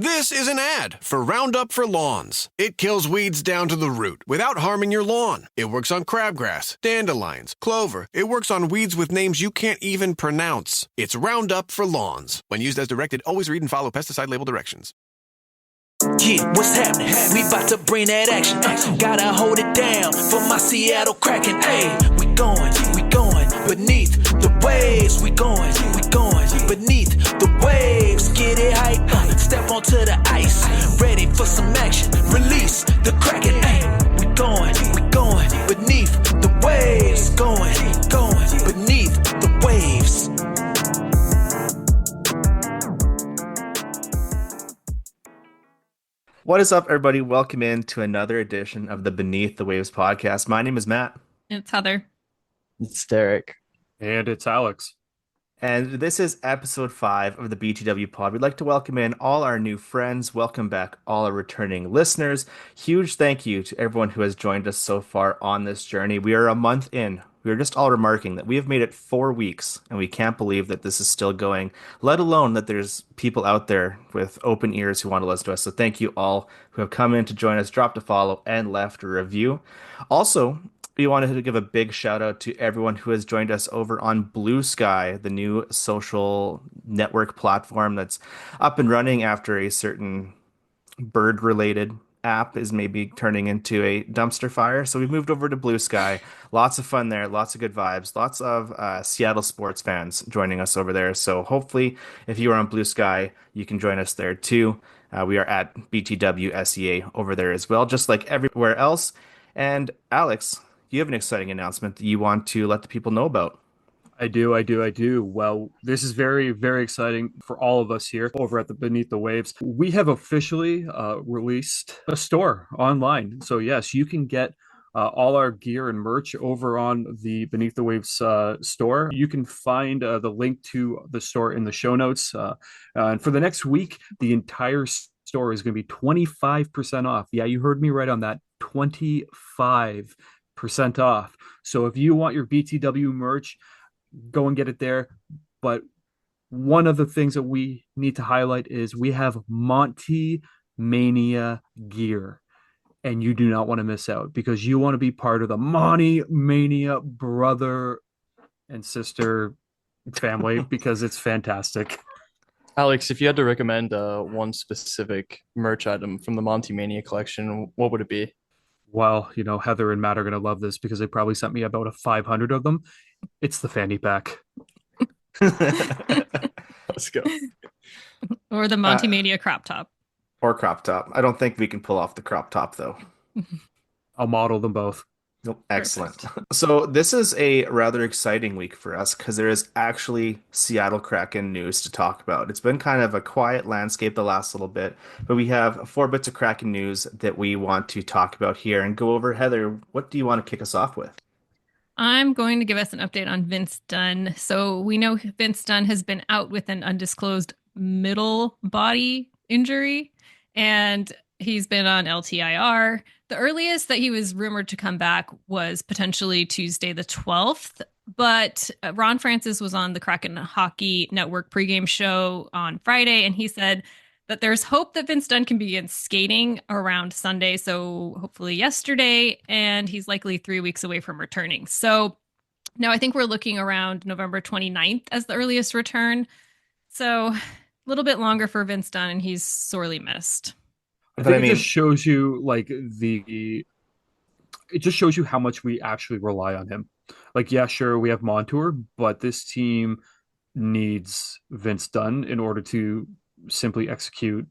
This is an ad for Roundup for Lawns. It kills weeds down to the root without harming your lawn. It works on crabgrass, dandelions, clover. It works on weeds with names you can't even pronounce. It's Roundup for Lawns. When used as directed, always read and follow pesticide label directions. Yeah, what's happening? We about to bring that action. Gotta hold it down for my Seattle Kraken. Hey, we going beneath the waves. We going beneath the waves. Get it hype, step onto the ice. Ready for some action. Release the Kraken. Hey, we going beneath the waves. Going beneath the waves. What is up, everybody? Welcome in to another edition of the Beneath the Waves podcast. My name is Matt. It's Heather. It's Derek. And it's Alex. And this is episode 5 of the BTW pod. We'd like to welcome in all our new friends. Welcome back all our returning listeners. Huge thank you to everyone who has joined us so far on this journey. We are a month in. We are just all remarking that we have made it 4 weeks, and we can't believe that this is still going, let alone that there's people out there with open ears who want to listen to us. So thank you all who have come in to join us, dropped a follow, and left a review. Also, we wanted to give a big shout out to everyone who has joined us over on Blue Sky, the new social network platform that's up and running after a certain bird-related app is maybe turning into a dumpster fire. So we've moved over to Blue Sky. Lots of fun there, lots of good vibes, lots of Seattle sports fans joining us over there. So hopefully if you are on Blue Sky, you can join us there too. We are at BTW SEA over there as well, just like everywhere else. And Alex, you have an exciting announcement that you want to let the people know about. I do. Well, this is very, very exciting for all of us here over at the Beneath the Waves. We have officially released a store online. So yes, you can get all our gear and merch over on the Beneath the Waves store. You can find the link to the store in the show notes. And for the next week, the entire store is going to be 25% off. Yeah, you heard me right on that. 25% off. So if you want your BTW merch, go and get it there. But one of the things that we need to highlight is we have Monty Mania gear, and you do not want to miss out because you want to be part of the Monty Mania brother and sister family because it's fantastic. Alex, if you had to recommend one specific merch item from the Monty Mania collection, what would it be? Well, Heather and Matt are going to love this because they probably sent me about 500 of them. It's the fanny pack. Let's go. Or the Monty Mania crop top. Or crop top. I don't think we can pull off the crop top, though. I'll model them both. Nope. Excellent. So this is a rather exciting week for us because there is actually Seattle Kraken news to talk about. It's been kind of a quiet landscape the last little bit, but we have 4 bits of Kraken news that we want to talk about here and go over. Heather, what do you want to kick us off with? I'm going to give us an update on Vince Dunn. So we know Vince Dunn has been out with an undisclosed middle body injury, and he's been on LTIR. The earliest that he was rumored to come back was potentially Tuesday the 12th, but Ron Francis was on the Kraken Hockey Network pregame show on Friday, and he said that there's hope that Vince Dunn can begin skating around Sunday, so hopefully yesterday, and he's likely 3 weeks away from returning. So now I think we're looking around November 29th as the earliest return. So a little bit longer for Vince Dunn, and he's sorely missed. It just shows you it just shows you how much we actually rely on him. Like, yeah, sure, we have Montour, but this team needs Vince Dunn in order to simply execute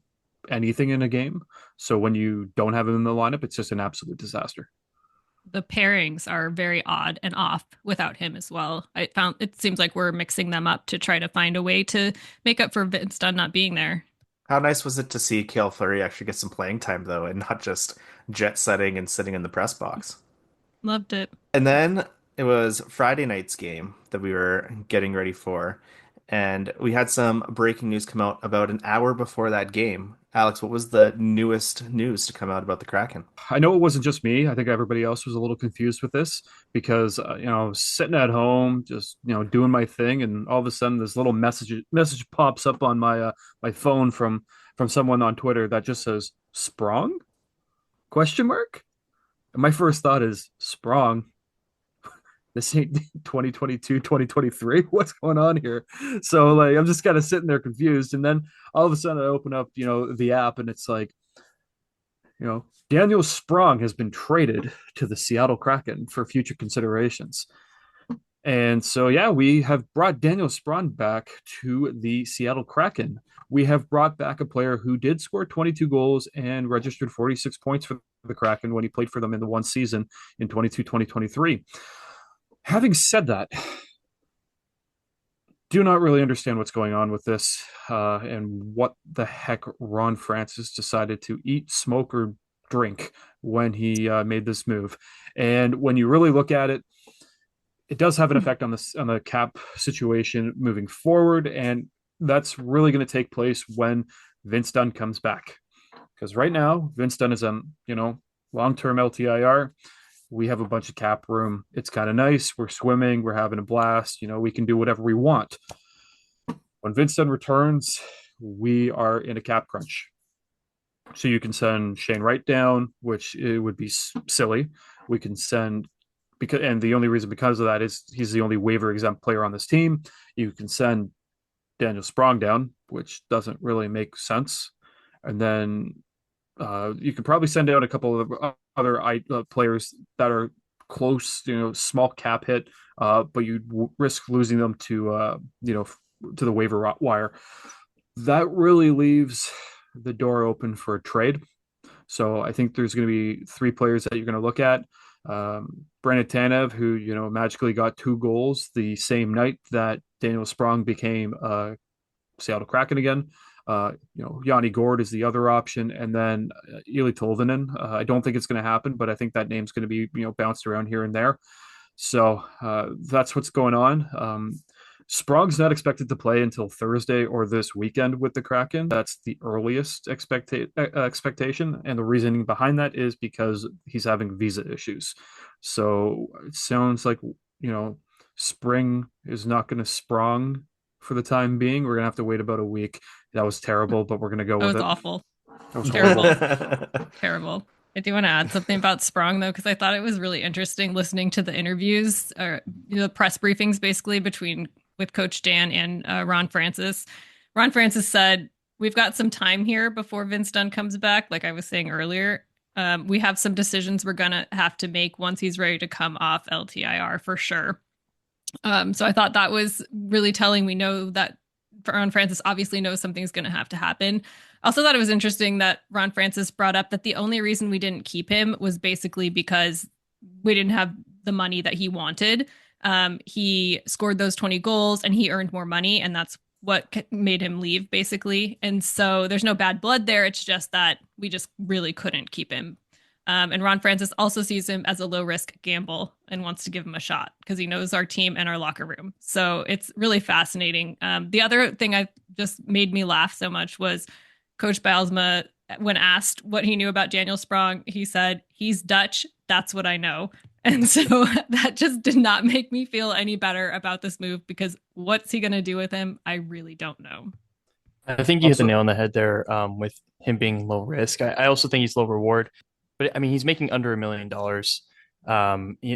anything in a game. So when you don't have him in the lineup, it's just an absolute disaster. The pairings are very odd and off without him as well. It seems like we're mixing them up to try to find a way to make up for Vince Dunn not being there. How nice was it to see Cale Fleury actually get some playing time, though, and not just jet setting and sitting in the press box? Loved it. And then it was Friday night's game that we were getting ready for, and we had some breaking news come out about an hour before that game. Alex, what was the newest news to come out about the Kraken? I know it wasn't just me. I think everybody else was a little confused with this because, sitting at home, just, doing my thing. And all of a sudden this little message pops up on my phone from from someone on Twitter that just says Sprong? Question mark? And my first thought is Sprong. This ain't 2022, 2023. What's going on here? So like I'm just kind of sitting there confused. And then all of a sudden I open up, the app and it's like, Daniel Sprong has been traded to the Seattle Kraken for future considerations. And so, yeah, we have brought Daniel Sprong back to the Seattle Kraken. We have brought back a player who did score 22 goals and registered 46 points for the Kraken when he played for them in the one season in 2022-2023. Having said that, do not really understand what's going on with this and what the heck Ron Francis decided to eat, smoke, or drink when he made this move. And when you really look at it, it does have an effect on the cap situation moving forward, and that's really going to take place when Vince Dunn comes back. Because right now, Vince Dunn is on long-term LTIR. We have a bunch of cap room. It's kind of nice. We're swimming. We're having a blast. We can do whatever we want. When Vince Dunn returns, we are in a cap crunch. So you can send Shane Wright down, which it would be silly. We can send and the only reason because of that is he's the only waiver exempt player on this team. You can send Daniel Sprong down, which doesn't really make sense. And then you could probably send out a couple of other players that are close, small cap hit, but you'd risk losing them to the waiver wire. That really leaves the door open for a trade. So I think there's going to be three players that you're going to look at. Brandon Tanev, who magically got 2 goals the same night that Daniel Sprong became Seattle Kraken again. Yanni Gord is the other option, and then Eeli Tolvanen. I don't think it's going to happen, but I think that name's going to be bounced around here and there. So that's what's going on. Sprong's not expected to play until Thursday or this weekend with the Kraken. That's the earliest expectation. And the reasoning behind that is because he's having visa issues. So it sounds like, spring is not going to Sprong for the time being. We're going to have to wait about a week. That was terrible, but we're going to go with it. That was awful. That was terrible. Terrible. I do want to add something about Sprong, though, because I thought it was really interesting listening to the interviews, or the press briefings, basically, with Coach Dan and Ron Francis. Ron Francis said, we've got some time here before Vince Dunn comes back. Like I was saying earlier, we have some decisions we're going to have to make once he's ready to come off LTIR for sure. So I thought that was really telling. We know that Ron Francis obviously knows something's going to have to happen. I also thought it was interesting that Ron Francis brought up that the only reason we didn't keep him was basically because we didn't have the money that he wanted. He scored those 20 goals and he earned more money, and that's what made him leave, basically. And so there's no bad blood there. It's just that we just really couldn't keep him. And Ron Francis also sees him as a low risk gamble and wants to give him a shot because he knows our team and our locker room. So it's really fascinating. The other thing I just made me laugh so much was Coach Bijlsma, when asked what he knew about Daniel Sprong, he said, he's Dutch. That's what I know. And so that just did not make me feel any better about this move, because what's he going to do with him? I really don't know. I think you hit the nail on the head there with him being low risk. I also think he's low reward. But I mean, he's making under $1 million.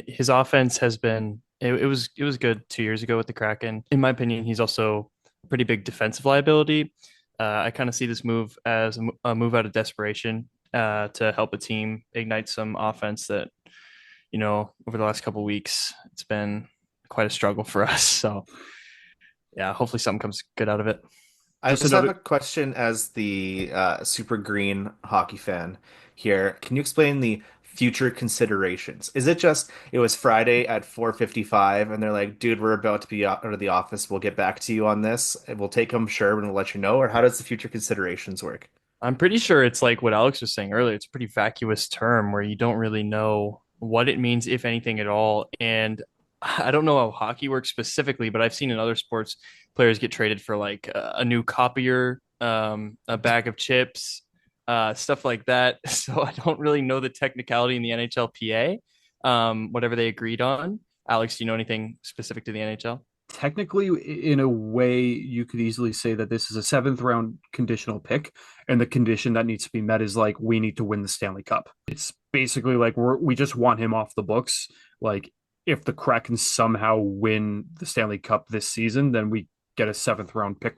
His offense has been it was good 2 years ago with the Kraken. In my opinion, he's also a pretty big defensive liability. I kind of see this move as a move out of desperation to help a team ignite some offense that, over the last couple of weeks, it's been quite a struggle for us. So, yeah, hopefully something comes good out of it. I just have a question as the super green hockey fan here. Can you explain the future considerations? Is it just it was Friday at 4:55 and they're like, dude, we're about to be out of the office. We'll get back to you on this. We'll take them, sure, and we'll let you know. Or how does the future considerations work? I'm pretty sure it's like what Alex was saying earlier. It's a pretty vacuous term where you don't really know what it means, if anything at all. And I don't know how hockey works specifically, but I've seen in other sports players get traded for like a new copier, a bag of chips, stuff like that. So I don't really know the technicality in the NHLPA, whatever they agreed on. Alex, do you know anything specific to the NHL? technically, in a way, you could easily say that this is a seventh round conditional pick, and the condition that needs to be met is like we need to win the Stanley Cup. It's basically like we just want him off the books. Like if the Kraken somehow win the Stanley Cup this season, then we get a seventh round pick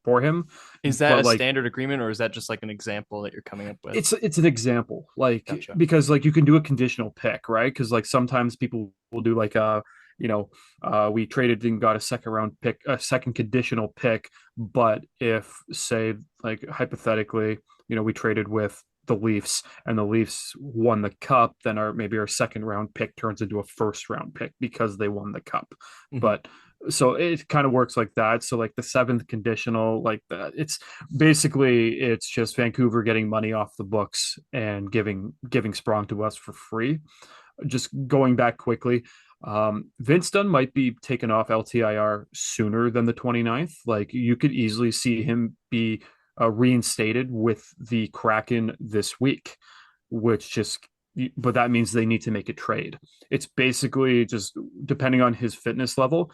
for him. Is that But a like standard agreement, or is that just like an example that you're coming up with? it's an example, like Gotcha. because like you can do a conditional pick, right? Because like sometimes people will do like we traded and got a second round pick, a second conditional pick, but if say like hypothetically, we traded with the Leafs and the Leafs won the cup, then maybe our second round pick turns into a first round pick because they won the cup. Mhm. But so it kind of works like that. So like the seventh conditional, like that, it's just Vancouver getting money off the books and giving Sprong to us for free. Just going back quickly, Vince Dunn might be taken off LTIR sooner than the 29th. Like you could easily see him be reinstated with the Kraken this week, but that means they need to make a trade. It's basically just depending on his fitness level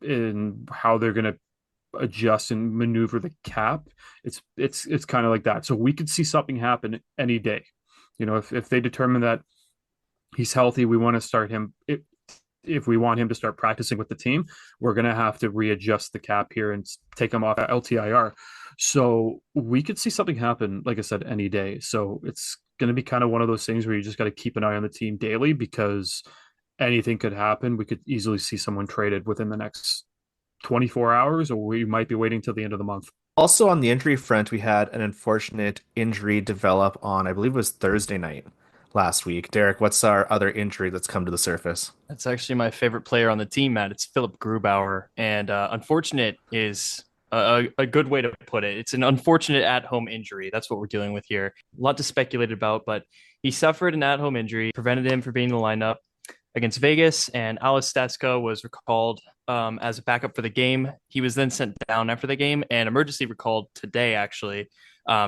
and how they're going to adjust and maneuver the cap. It's kind of like that. So we could see something happen any day. If they determine that he's healthy, we want to start him. If we want him to start practicing with the team, we're going to have to readjust the cap here and take him off at LTIR. So we could see something happen, like I said, any day. So it's going to be kind of one of those things where you just got to keep an eye on the team daily because anything could happen. We could easily see someone traded within the next 24 hours, or we might be waiting till the end of the month. Also on the injury front, we had an unfortunate injury develop on, I believe it was Thursday night last week. Derek, what's our other injury that's come to the surface? That's actually my favorite player on the team, Matt. It's Phillip Grubauer. And unfortunate is a good way to put it. It's an unfortunate at-home injury. That's what we're dealing with here. A lot to speculate about, but he suffered an at-home injury, prevented him from being in the lineup against Vegas, and Alice Stasko was recalled as a backup for the game. He was then sent down after the game and emergency recalled today, actually.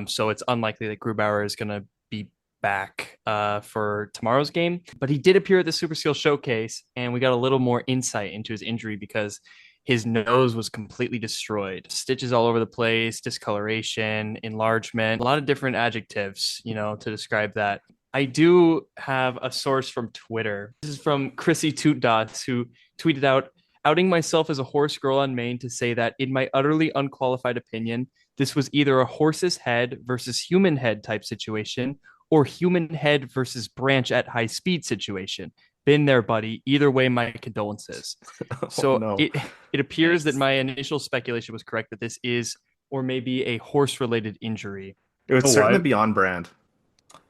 So it's unlikely that Grubauer is going to be back for tomorrow's game. But he did appear at the Super Skill Showcase, and we got a little more insight into his injury because his nose was completely destroyed. Stitches all over the place, discoloration, enlargement, a lot of different adjectives, to describe that. I do have a source from Twitter. This is from Chrissy Toot Dots, who tweeted out, outing myself as a horse girl on Maine to say that, in my utterly unqualified opinion, this was either a horse's head versus human head type situation or human head versus branch at high speed situation. Been there, buddy. Either way, my condolences. So no. it appears that my initial speculation was correct, that this is or maybe a horse-related injury. It would Oh, certainly why? be on brand.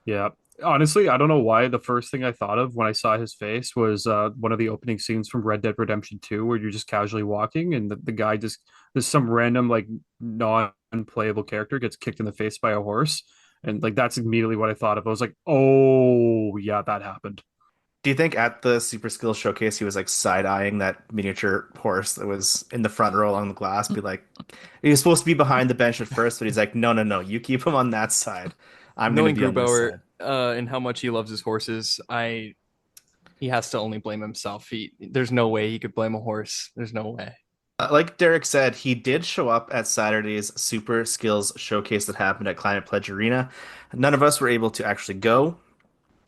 Yeah. Honestly, I don't know why the first thing I thought of when I saw his face was one of the opening scenes from Red Dead Redemption 2 where you're just casually walking and the guy there's some random like non-playable character gets kicked in the face by a horse. And like that's immediately what I thought of. I was like, oh yeah, that happened. Do you think at the Super Skills Showcase he was like side-eyeing that miniature horse that was in the front row along the glass? Be like, he was supposed to be behind the bench at first, but he's like, no, no, no, you keep him on that side. I'm going Knowing to be on this Grubauer side. and how much he loves his horses, he has to only blame himself. There's no way he could blame a horse. There's no way. Like Derek said, he did show up at Saturday's Super Skills Showcase that happened at Climate Pledge Arena. None of us were able to actually go,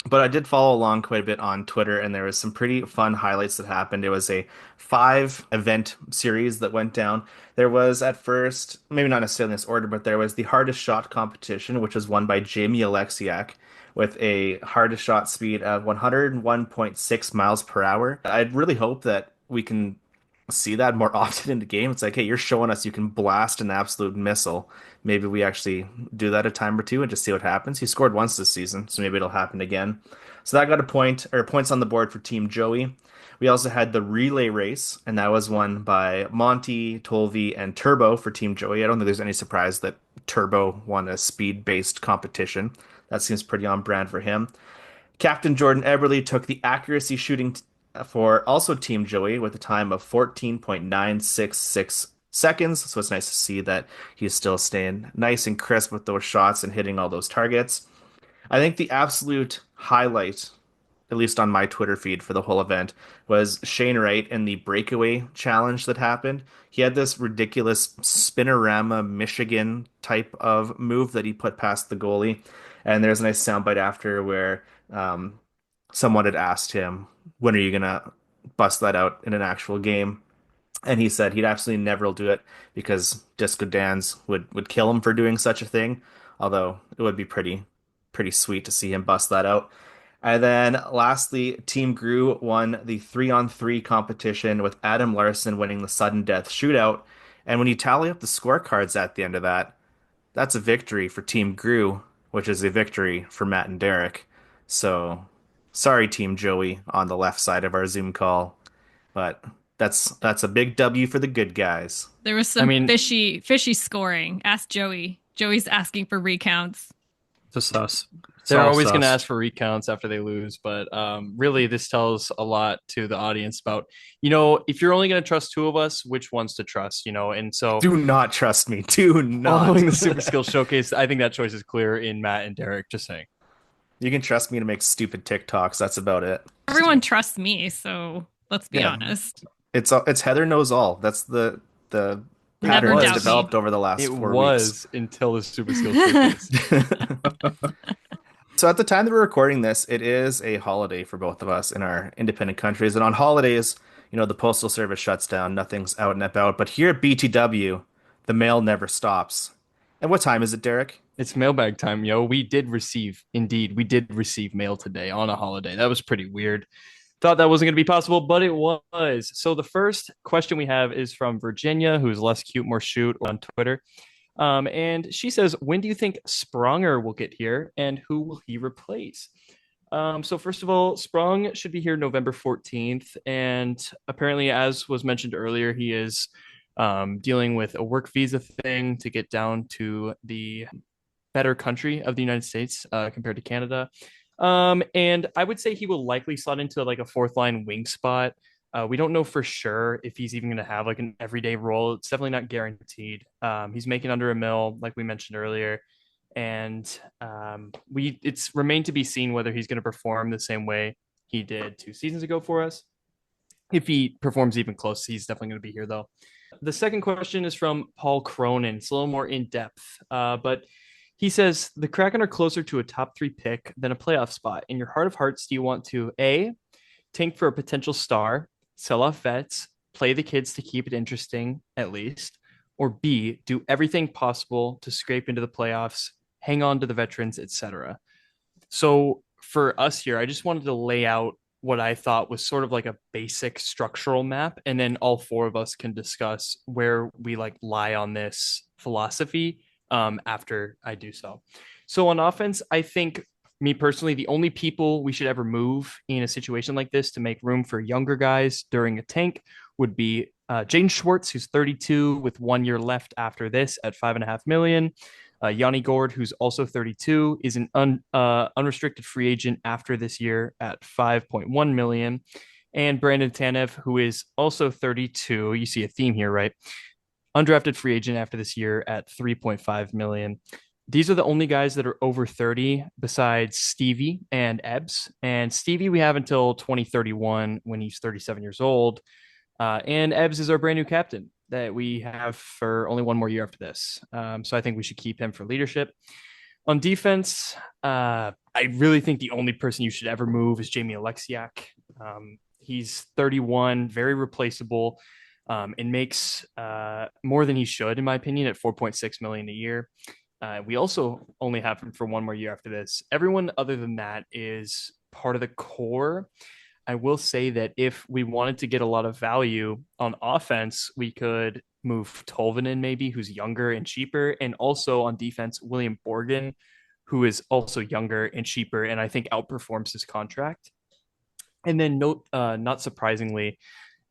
but I did follow along quite a bit on Twitter, and there was some pretty fun highlights that happened. It was a 5 event series that went down. There was at first, maybe not necessarily in this order, but there was the hardest shot competition, which was won by Jamie Alexiak with a hardest shot speed of 101.6 miles per hour. I'd really hope that we can see that more often in the game. It's like, hey, you're showing us you can blast an absolute missile. Maybe we actually do that a time or two and just see what happens. He scored once this season, so maybe it'll happen again. So that got a point or points on the board for Team Joey. We also had the relay race, and that was won by Monty, Tolvi, and Turbo for Team Joey. I don't think there's any surprise that Turbo won a speed-based competition. That seems pretty on brand for him. Captain Jordan Eberly took the accuracy shooting for also Team Joey with a time of 14.966 seconds. So it's nice to see that he's still staying nice and crisp with those shots and hitting all those targets. I think the absolute highlight at least on my Twitter feed for the whole event, was Shane Wright and the breakaway challenge that happened. He had this ridiculous spinorama Michigan type of move that he put past the goalie. And there's a nice soundbite after where someone had asked him, when are you going to bust that out in an actual game? And he said he'd absolutely never do it because Disco Dan's would kill him for doing such a thing. Although it would be pretty sweet to see him bust that out. And then lastly, Team Gru won the 3-on-3 competition with Adam Larson winning the sudden death shootout. And when you tally up the scorecards at the end of that, that's a victory for Team Gru, which is a victory for Matt and Derek. So sorry, Team Joey on the left side of our Zoom call, but that's a big W for the good guys. There was some fishy scoring. Ask Joey. Joey's asking for recounts. Just us. They're always going to ask for recounts after they lose, but really this tells a lot to the audience about, if you're only going to trust two of us, which ones to trust, and so do not trust me. Do not. Following the Super Skill Showcase, I think that choice is clear in Matt and Derek, just saying. You can trust me to make stupid TikToks. That's about it. Everyone trusts me, so let's be honest. It's Heather knows all. That's the pattern that's developed over the last 4 weeks. It was until the Super Skill Showcase. So at the time that we're recording this, it is a holiday for both of us in our independent countries. And on holidays, the Postal Service shuts down. Nothing's out and about. But here at BTW, the mail never stops. And what time is it, Derek? It's mailbag time, yo. We did receive mail today on a holiday. That was pretty weird. Thought that wasn't going to be possible, but it was. So the first question we have is from Virginia, who's less cute, more shoot on Twitter. And she says, when do you think Spronger will get here and who will he replace? So first of all, Sprong should be here November 14th. And apparently, as was mentioned earlier, he is dealing with a work visa thing to get down to the better country of the United States compared to Canada. And I would say he will likely slot into like a fourth line wing spot. We don't know for sure if he's even going to have like an everyday role. It's definitely not guaranteed. He's making under $1 million, like we mentioned earlier. And it's remained to be seen whether he's going to perform the same way he did 2 seasons ago for us. If he performs even close, he's definitely going to be here though. The second question is from Paul Cronin. It's a little more in depth, but he says the Kraken are closer to a top 3 pick than a playoff spot. In your heart of hearts, do you want to A, tank for a potential star, sell off vets, play the kids to keep it interesting at least, or B, do everything possible to scrape into the playoffs, hang on to the veterans, etc.? So for us here, I just wanted to lay out what I thought was sort of like a basic structural map, and then all 4 of us can discuss where we lie on this philosophy after I do so. So on offense, I think me personally, the only people we should ever move in a situation like this to make room for younger guys during a tank would be Jaden Schwartz, who's 32 with 1 year left after this at $5.5 million. Yanni Gord, who's also 32, is an unrestricted free agent after this year at $5.1 million. And Brandon Tanev, who is also 32. You see a theme here, right? Undrafted free agent after this year at $3.5 million. These are the only guys that are over 30 besides Stevie and Ebbs. And Stevie we have until 2031 when he's 37 years old. And Ebbs is our brand new captain that we have for only 1 more year after this. So I think we should keep him for leadership. On defense, I really think the only person you should ever move is Jamie Alexiak. He's 31, very replaceable, and makes more than he should, in my opinion, at $4.6 million a year. We also only have him for 1 more year after this. Everyone other than that is part of the core. I will say that if we wanted to get a lot of value on offense, we could move Tolvanen maybe, who's younger and cheaper. And also on defense, William Borgen, who is also younger and cheaper, and I think outperforms his contract. And then not surprisingly,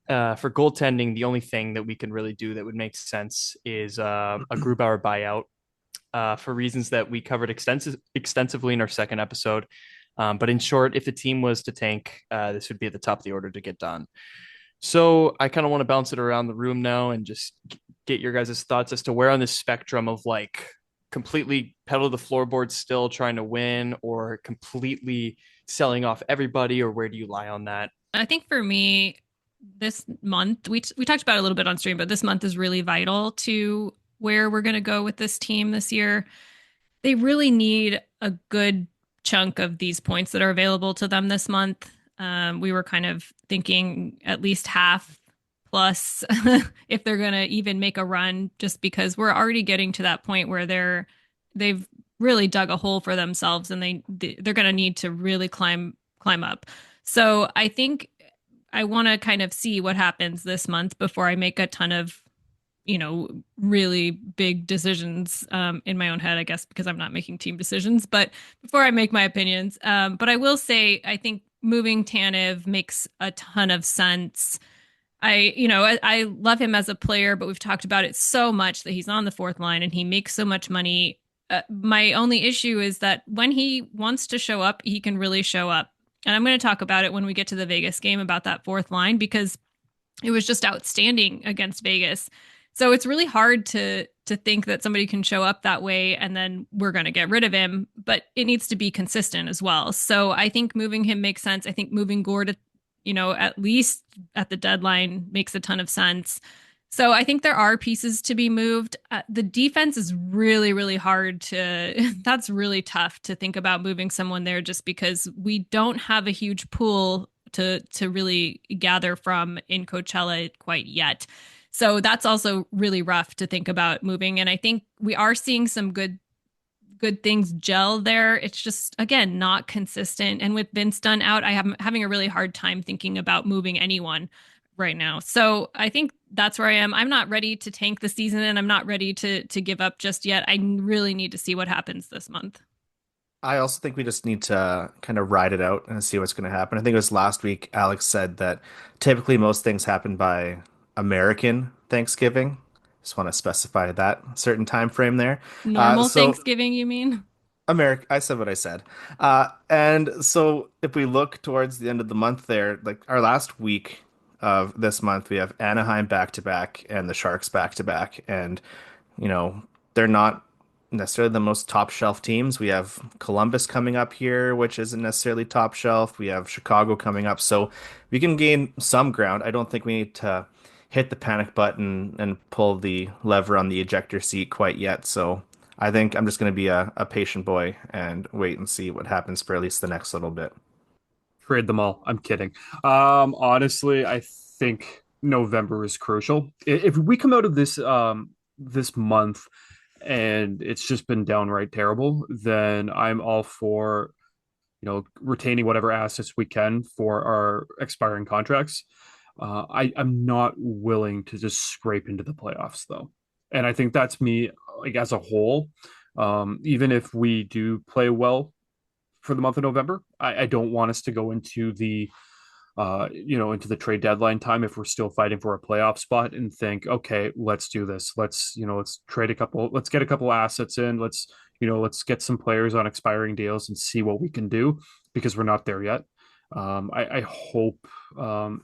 for goaltending, the only thing that we can really do that would make sense is a Grubauer buyout. For reasons that we covered extensively in our second episode. But in short, if the team was to tank, this would be at the top of the order to get done. So I kind of want to bounce it around the room now and just get your guys' thoughts as to where on this spectrum of completely pedal to the floorboard still trying to win, or completely selling off everybody, or where do you lie on that? I think for me, this month, we talked about it a little bit on stream, but this month is really vital to where we're going to go with this team this year. They really need a good chunk of these points that are available to them this month. We were kind of thinking at least half plus if they're going to even make a run, just because we're already getting to that point where they've really dug a hole for themselves, and they're going to need to really climb up. So I think I want to kind of see what happens this month before I make a ton of, really big decisions in my own head, I guess, because I'm not making team decisions, but before I make my opinions. But I will say, I think moving Tanev makes a ton of sense. I love him as a player, but we've talked about it so much that he's on the fourth line and he makes so much money. My only issue is that when he wants to show up, he can really show up. And I'm going to talk about it when we get to the Vegas game about that fourth line, because it was just outstanding against Vegas. So it's really hard to think that somebody can show up that way and then we're going to get rid of him, but it needs to be consistent as well. So I think moving him makes sense. I think moving Gord, at least at the deadline, makes a ton of sense. So I think there are pieces to be moved. The defense is really, really hard that's really tough to think about moving someone there, just because we don't have a huge pool to really gather from in Coachella quite yet. So that's also really rough to think about moving. And I think we are seeing some good things gel there. It's just, again, not consistent. And with Vince Dunn out, I'm having a really hard time thinking about moving anyone right now. So I think that's where I am. I'm not ready to tank the season, and I'm not ready to give up just yet. I really need to see what happens this month. I also think we just need to kind of ride it out and see what's going to happen. I think it was last week Alex said that typically most things happen by American Thanksgiving. Just want to specify that certain time frame there. Normal So Thanksgiving, you mean? America, I said what I said. And so if we look towards the end of the month there, like our last week of this month, we have Anaheim back to back and the Sharks back to back. And, they're not necessarily the most top shelf teams. We have Columbus coming up here, which isn't necessarily top shelf. We have Chicago coming up. So we can gain some ground. I don't think we need to hit the panic button and pull the lever on the ejector seat quite yet. So I think I'm just going to be a patient boy and wait and see what happens for at least the next little bit. Trade them all. I'm kidding. Honestly, I think November is crucial. If we come out of this month and it's just been downright terrible, then I'm all for, retaining whatever assets we can for our expiring contracts. I'm not willing to just scrape into the playoffs though. And I think that's me, like, as a whole. Even if we do play well for the month of November, I don't want us to go into the into the trade deadline time if we're still fighting for a playoff spot and think, okay, let's do this. Let's let's get a couple assets in. Let's get some players on expiring deals and see what we can do, because we're not there yet. I hope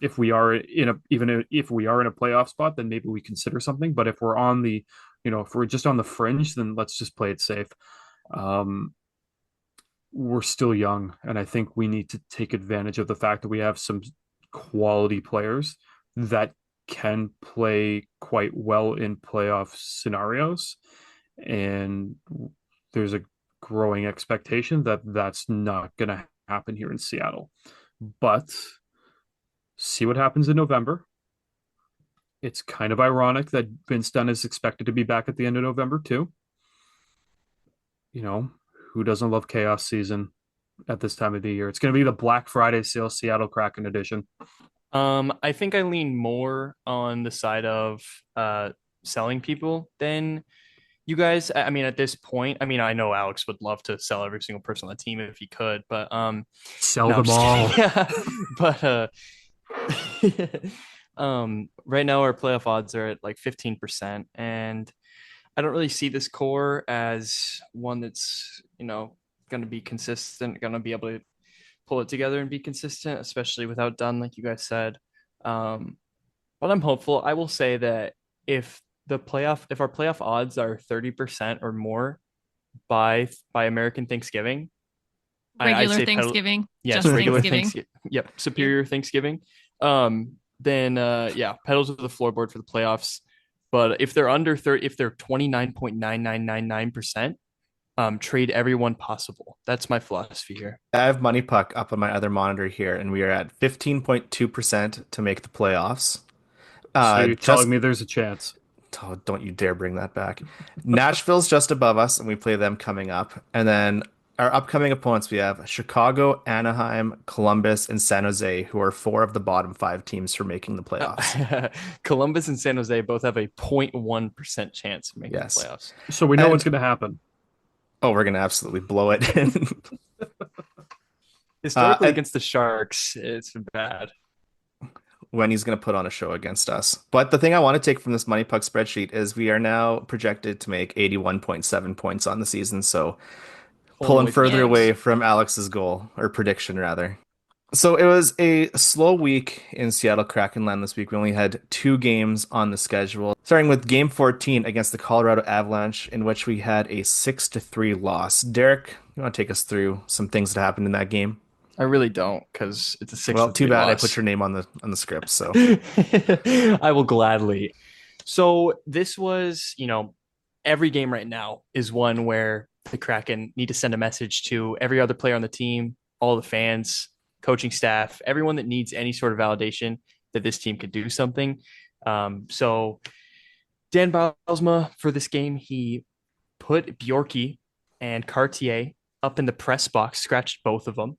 if we are if we are in a playoff spot, then maybe we consider something. But if we're on the, if we're just on the fringe, then let's just play it safe. We're still young, and I think we need to take advantage of the fact that we have some quality players that can play quite well in playoff scenarios. And there's a growing expectation that that's not going to happen here in Seattle. But see what happens in November. It's kind of ironic that Vince Dunn is expected to be back at the end of November too. Who doesn't love chaos season at this time of the year? It's going to be the Black Friday sale, Seattle Kraken edition. I think I lean more on the side of selling people than you guys. I mean, at this point, I know Alex would love to sell every single person on the team if he could, but sell them all. Yeah. But right now our playoff odds are at like 15%, and I don't really see this core as one that's, going to be consistent, going to be able to pull it together and be consistent, especially without Dunn, like you guys said. But I'm hopeful. I will say that if our playoff odds are 30% or more, by American Thanksgiving. I'd Regular say Thanksgiving. yes, Just regular Thanksgiving. Thanksgiving. Yep, superior Thanksgiving. Then yeah, pedal to the floorboard for the playoffs. But if they're under 30, if they're 29.9999%, trade everyone possible. That's my philosophy here. I have Money Puck up on my other monitor here, and we are at 15.2% to make the playoffs. So you're Just telling me there's a chance? oh, don't you dare bring that back. Nashville's just above us, and we play them coming up. And then our upcoming opponents, we have Chicago, Anaheim, Columbus, and San Jose, who are 4 of the bottom 5 teams for making the playoffs. Columbus and San Jose both have a 0.1% chance of making Yes. the playoffs. So we know And- what's going to happen. Oh, we're gonna absolutely blow it. Historically, and- against the Sharks, it's bad. When he's going to put on a show against us. But the thing I want to take from this Money Puck spreadsheet is we are now projected to make 81.7 points on the season. So pulling further away from Alex's goal, or prediction rather. So it was a slow week in Seattle Kraken land this week. We only had 2 games on the schedule, starting with Game 14 against the Colorado Avalanche, in which we had a 6-3 loss. Derek, you want to take us through some things that happened in that game? I really don't, because it's a 6-3 Well, too bad loss. I put your name on the script. So I will gladly. So this was, every game right now is one where the Kraken need to send a message to every other player on the team, all the fans, coaching staff, everyone that needs any sort of validation that this team could do something. So Dan Bylsma, for this game, he put Bjorky and Cartier up in the press box, scratched both of them.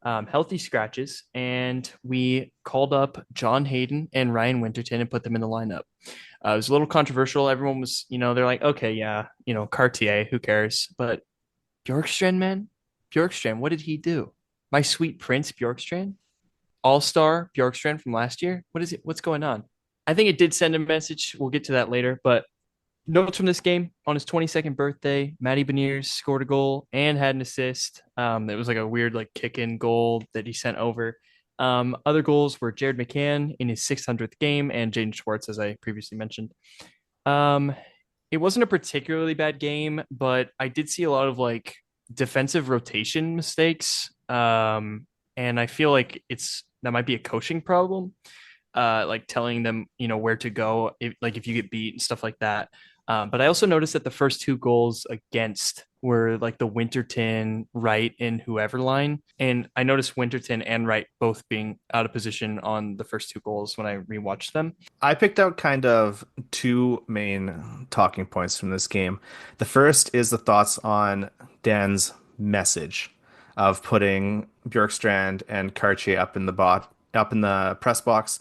Healthy scratches, and we called up John Hayden and Ryan Winterton and put them in the lineup. It was a little controversial. Everyone was, they're like, okay, yeah, Cartier, who cares? But Bjorkstrand, man, Bjorkstrand, what did he do? My sweet prince, Bjorkstrand, all-star Bjorkstrand from last year. What is it? What's going on? I think it did send a message. We'll get to that later, but notes from this game: on his 22nd birthday, Matty Beniers scored a goal and had an assist. It was like a weird kick-in goal that he sent over. Other goals were Jared McCann in his 600th game and Jaden Schwartz, as I previously mentioned. It wasn't a particularly bad game, but I did see a lot of defensive rotation mistakes. And I feel like that might be a coaching problem. Telling them, where to go if you get beat and stuff like that. But I also noticed that the first 2 goals against were the Winterton, Wright, and whoever line. And I noticed Winterton and Wright both being out of position on the first 2 goals when I rewatched them. I picked out kind of 2 main talking points from this game. The first is the thoughts on Dan's message of putting Bjorkstrand and Cartier up in the press box.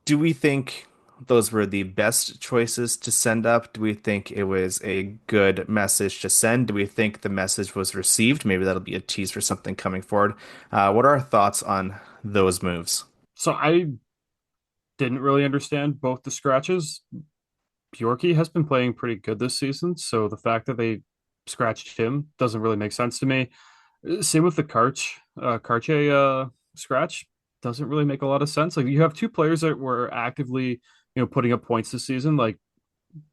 Do we think those were the best choices to send up? Do we think it was a good message to send? Do we think the message was received? Maybe that'll be a tease for something coming forward. What are our thoughts on those moves? So I didn't really understand both the scratches. Bjorky has been playing pretty good this season, so the fact that they scratched him doesn't really make sense to me. Same with the Karche scratch. Doesn't really make a lot of sense. You have 2 players that were actively, putting up points this season,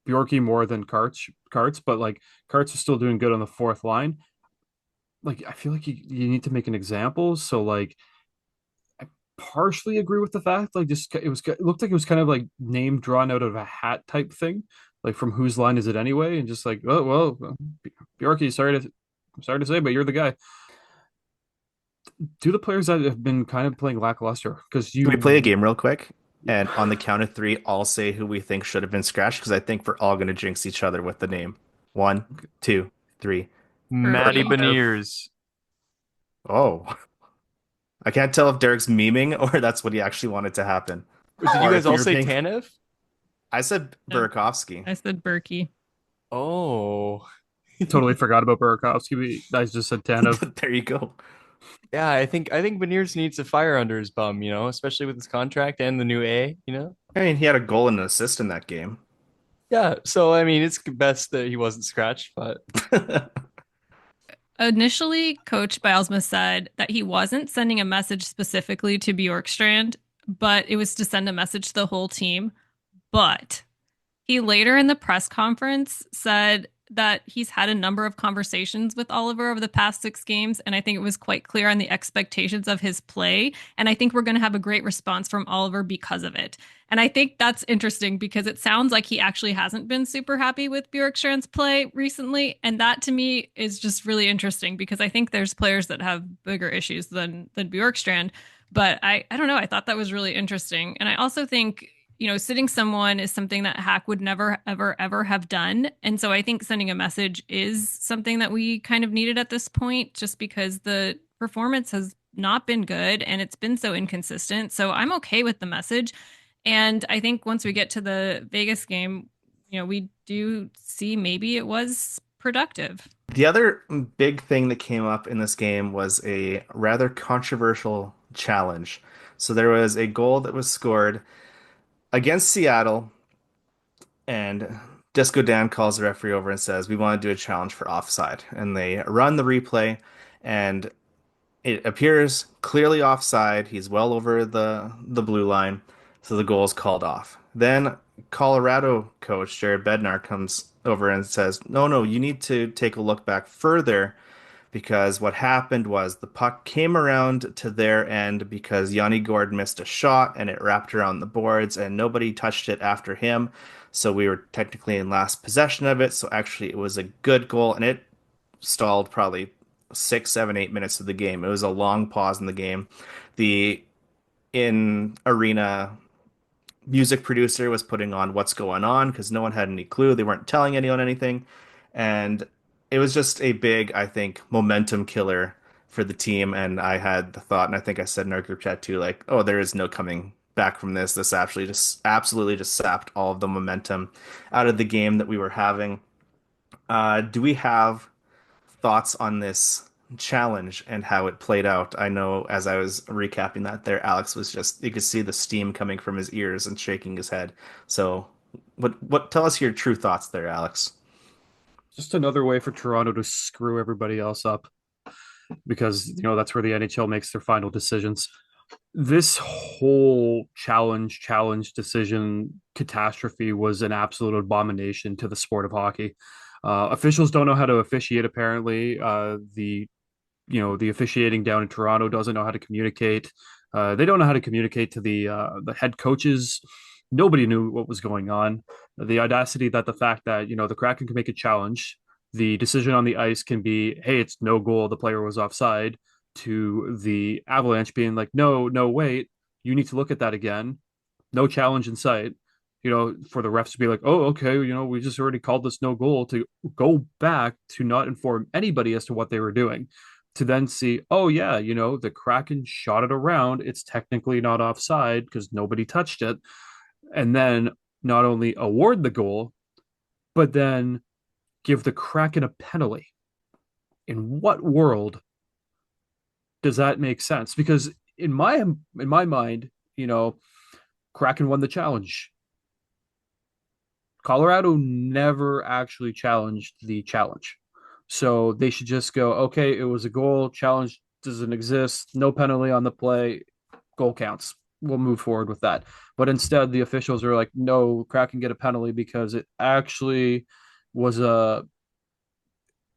Bjorky more than Karts, but Karts is still doing good on the 4th line. I feel like you need to make an example. So I partially agree with the fact it looked like it was kind of name drawn out of a hat type thing, from whose line is it anyway, and just oh well, Bjorky, sorry to say, but you're the guy. Do the players that have been kind of playing lackluster? Because Can we play a game real quick? And on the count of 3, I'll say who we think should have been scratched, because I think we're all going to jinx each other with the name. 1, 2, 3. Matty Beniers. Oh. I can't tell if Derek's memeing or that's what he actually wanted to happen. Did you Or guys if all you're say being- Tanev? I said Burakovsky. I said Berkey. Oh. totally forgot about Burakovsky. I just said Tanev. There you go. Yeah, I think Beniers needs a fire under his bum, especially with his contract and the new A, I mean, he had a goal and an assist in that game. Yeah, so I mean, it's best that he wasn't scratched, but Initially, Coach Bylsma said that he wasn't sending a message specifically to Bjorkstrand, but it was to send a message to the whole team. But he later in the press conference said that he's had a number of conversations with Oliver over the past 6 games, and I think it was quite clear on the expectations of his play. And I think we're going to have a great response from Oliver because of it. And I think that's interesting because it sounds like he actually hasn't been super happy with Bjorkstrand's play recently. And that to me is just really interesting because I think there's players that have bigger issues than Bjorkstrand. But I don't know. I thought that was really interesting. And I also think, sitting someone is something that Hack would never, ever, ever have done. And so I think sending a message is something that we kind of needed at this point, just because the performance has not been good and it's been so inconsistent. So I'm okay with the message. And I think once we get to the Vegas game, we do see maybe it was productive. The other big thing that came up in this game was a rather controversial challenge. So there was a goal that was scored against Seattle, and Disco Dan calls the referee over and says, "We want to do a challenge for offside." And they run the replay, and it appears clearly offside. He's well over the blue line, so the goal is called off. Then Colorado coach Jared Bednar comes over and says, "No, no, you need to take a look back further because what happened was the puck came around to their end because Yanni Gord missed a shot and it wrapped around the boards and nobody touched it after him. So we were technically in last possession of it. So actually it was a good goal and it stalled probably 6, 7, 8 minutes of the game. It was a long pause in the game. The in arena music producer was putting on what's going on because no one had any clue. They weren't telling anyone anything. And it was just a big, I think, momentum killer for the team. And I had the thought, and I think I said in our group chat too, like, oh, there is no coming back from this. This actually just absolutely just sapped all of the momentum out of the game that we were having. Do we have thoughts on this challenge and how it played out? I know as I was recapping that there, Alex was just, you could see the steam coming from his ears and shaking his head. So tell us your true thoughts there, Alex. Just another way for Toronto to screw everybody else up because that's where the NHL makes their final decisions. This whole challenge decision catastrophe was an absolute abomination to the sport of hockey. Officials don't know how to officiate. Apparently, the officiating down in Toronto doesn't know how to communicate. They don't know how to communicate to the head coaches. Nobody knew what was going on. The audacity that the fact that the Kraken can make a challenge, the decision on the ice can be, hey, it's no goal, the player was offside, to the Avalanche being like, no, no, wait, you need to look at that again. No challenge in sight. For the refs to be like, oh, okay, we just already called this no goal, to go back to not inform anybody as to what they were doing, to then see, oh, yeah, the Kraken shot it around. It's technically not offside because nobody touched it. And then not only award the goal, but then give the Kraken a penalty. In what world does that make sense? Because in my mind, Kraken won the challenge. Colorado never actually challenged the challenge. So they should just go, okay, it was a goal, challenge doesn't exist, no penalty on the play, goal counts. We'll move forward with that. But instead, the officials are like, no, Kraken get a penalty because it actually was a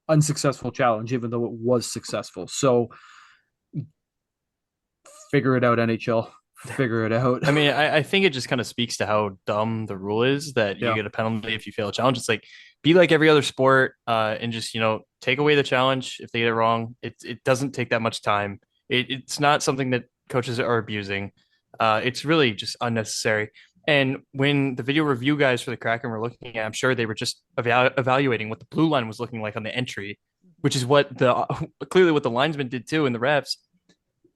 unsuccessful challenge, even though it was successful. So figure it out, NHL. Figure it out. I mean, I think it just kind of speaks to how dumb the rule is that you get a penalty if you fail a challenge. It's like, be like every other sport and just, take away the challenge if they get it wrong. It doesn't take that much time. It's not something that coaches are abusing. It's really just unnecessary. And when the video review guys for the Kraken were looking at, I'm sure they were just evaluating what the blue line was looking like on the entry, which is what clearly what the linesman did too, and the refs.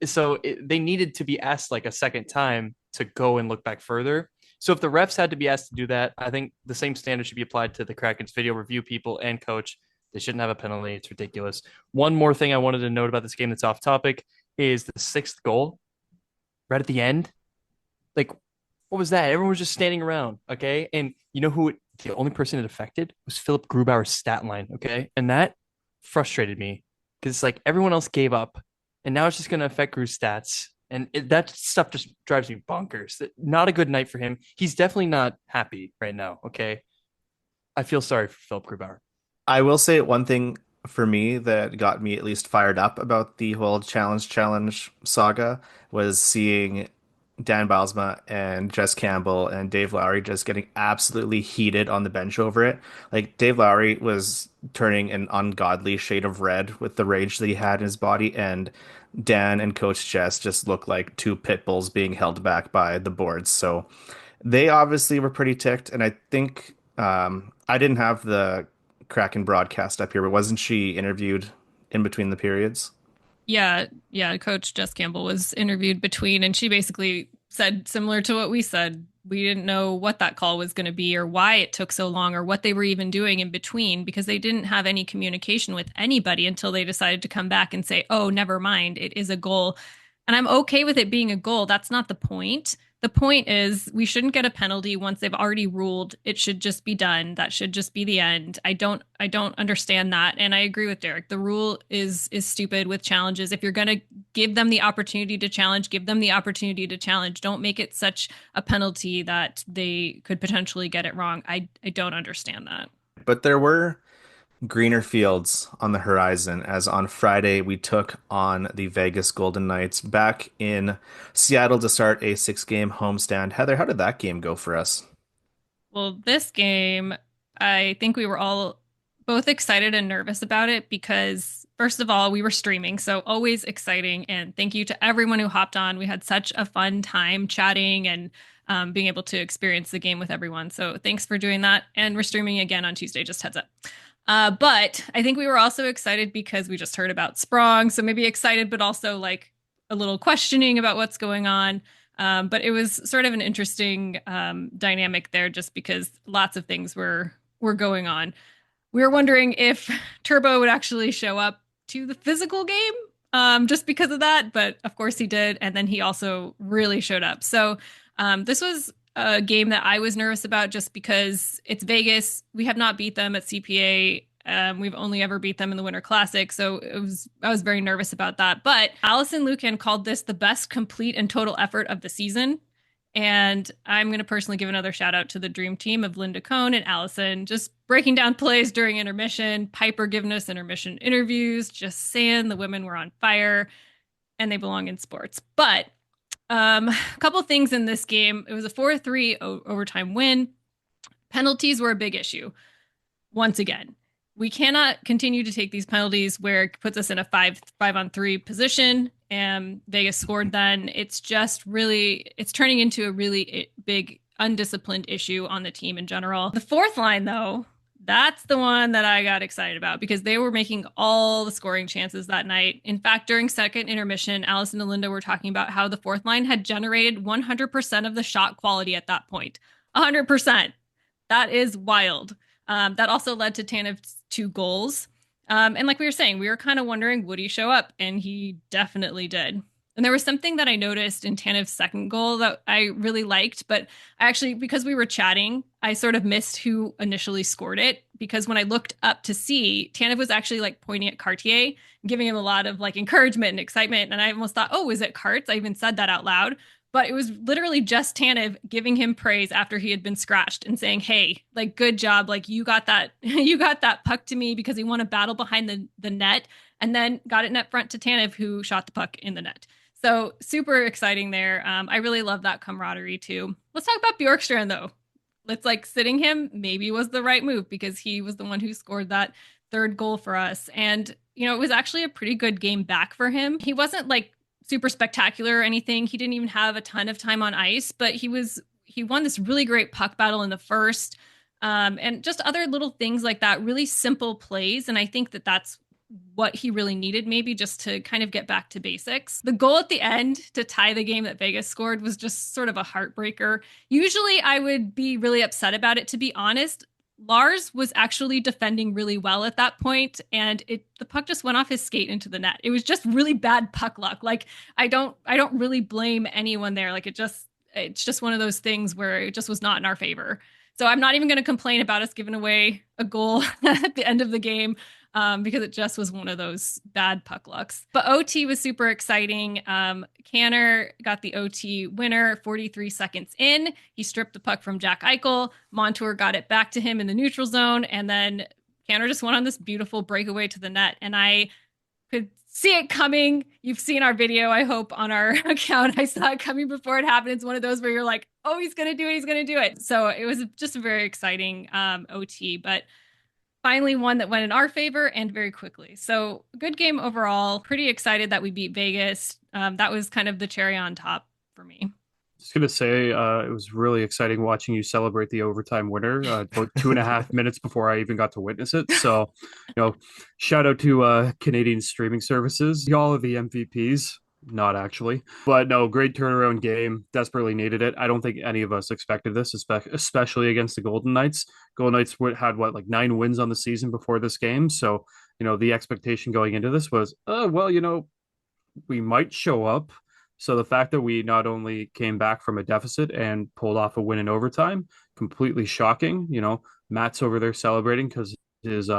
So they needed to be asked like a second time to go and look back further. So if the refs had to be asked to do that, I think the same standard should be applied to the Kraken's video review people and coach. They shouldn't have a penalty. It's ridiculous. One more thing I wanted to note about this game that's off topic is the 6th goal right at the end. Like, what was that? Everyone was just standing around, okay? And you know who the only person it affected was Phillip Grubauer's stat line, okay? And that frustrated me because it's like everyone else gave up. And now it's just going to affect Gru's stats. And that stuff just drives me bonkers. Not a good night for him. He's definitely not happy right now, okay? I feel sorry for Phillip Grubauer. I will say one thing for me that got me at least fired up about the whole challenge saga was seeing Dan Bylsma and Jess Campbell and Dave Lowry just getting absolutely heated on the bench over it. Like Dave Lowry was turning an ungodly shade of red with the rage that he had in his body, and Dan and Coach Jess just looked like two pit bulls being held back by the boards. So they obviously were pretty ticked, and I think I didn't have the Kraken broadcast up here, but wasn't she interviewed in between the periods? Yeah, Coach Jess Campbell was interviewed between, and she basically said similar to what we said. We didn't know what that call was going to be or why it took so long or what they were even doing in between because they didn't have any communication with anybody until they decided to come back and say, "Oh, never mind, it is a goal." And I'm okay with it being a goal. That's not the point. The point is we shouldn't get a penalty once they've already ruled. It should just be done. That should just be the end. I don't understand that. And I agree with Derek. The rule is stupid with challenges. If you're going to give them the opportunity to challenge, give them the opportunity to challenge. Don't make it such a penalty that they could potentially get it wrong. I don't understand that. But there were greener fields on the horizon as on Friday we took on the Vegas Golden Knights back in Seattle to start a 6-game homestand. Heather, how did that game go for us? Well, this game, I think we were all both excited and nervous about it because, first of all, we were streaming, so always exciting. And thank you to everyone who hopped on. We had such a fun time chatting and being able to experience the game with everyone. So thanks for doing that. And we're streaming again on Tuesday, just heads up. But I think we were also excited because we just heard about Sprong. So maybe excited, but also like a little questioning about what's going on. But it was sort of an interesting dynamic there just because lots of things were going on. We were wondering if Turbo would actually show up to the physical game just because of that. But of course he did. And then he also really showed up. So this was a game that I was nervous about just because it's Vegas. We have not beat them at CPA. We've only ever beat them in the Winter Classic. So I was very nervous about that. But Allison Lucan called this the best complete and total effort of the season. And I'm going to personally give another shout out to the dream team of Linda Cohn and Allison, just breaking down plays during intermission, Piper giving us intermission interviews, just saying the women were on fire and they belong in sports. But a couple things in this game. It was a 4-3 overtime win. Penalties were a big issue. Once again, we cannot continue to take these penalties where it puts us in a 5-on-3 position and Vegas scored then. It's just really, it's turning into a really big undisciplined issue on the team in general. The fourth line, though, that's the one that I got excited about because they were making all the scoring chances that night. In fact, during second intermission, Allison and Linda were talking about how the fourth line had generated 100% of the shot quality at that point. 100%. That is wild. That also led to Tanev's 2 goals. And like we were saying, we were kind of wondering, would he show up? And he definitely did. And there was something that I noticed in Tanev's second goal that I really liked, but I actually, because we were chatting, I sort of missed who initially scored it because when I looked up to see, Tanev was actually like pointing at Cartier, giving him a lot of like encouragement and excitement. And I almost thought, oh, is it Carts? I even said that out loud. But it was literally just Tanev giving him praise after he had been scratched and saying, hey, like, good job. Like, you got that, you got that puck to me because he won a battle behind the net and then got it net front to Tanev, who shot the puck in the net. So super exciting there. I really love that camaraderie too. Let's talk about Bjorkstrand though. Let's like sitting him maybe was the right move because he was the one who scored that third goal for us. And, you know, it was actually a pretty good game back for him. He wasn't like super spectacular or anything. He didn't even have a ton of time on ice, but he won this really great puck battle in the first. And just other little things like that, really simple plays. And I think that that's what he really needed, maybe just to kind of get back to basics. The goal at the end to tie the game that Vegas scored was just sort of a heartbreaker. Usually I would be really upset about it, to be honest. Lars was actually defending really well at that point, and the puck just went off his skate into the net. It was just really bad puck luck. Like I don't really blame anyone there. Like it's just one of those things where it just was not in our favor. So I'm not even going to complain about us giving away a goal at the end of the game. Because it just was one of those bad puck lucks. But OT was super exciting. Canner got the OT winner 43 seconds in. He stripped the puck from Jack Eichel. Montour got it back to him in the neutral zone. And then Canada just went on this beautiful breakaway to the net, and I could see it coming. You've seen our video, I hope, on our account. I saw it coming before it happened. It's one of those where you're like, oh, he's going to do it. He's going to do it. So it was just a very exciting OT, but finally one that went in our favor and very quickly. So good game overall. Pretty excited that we beat Vegas. That was kind of the cherry on top for me. Just gonna say, it was really exciting watching you celebrate the overtime winner about 2.5 minutes before I even got to witness it. So, shout out to Canadian streaming services. Y'all are the MVPs. Not actually, but no, great turnaround game. Desperately needed it. I don't think any of us expected this, especially against the Golden Knights. Golden Knights had like 9 wins on the season before this game. So, the expectation going into this was, we might show up. So the fact that we not only came back from a deficit and pulled off a win in overtime, completely shocking. Matt's over there celebrating because his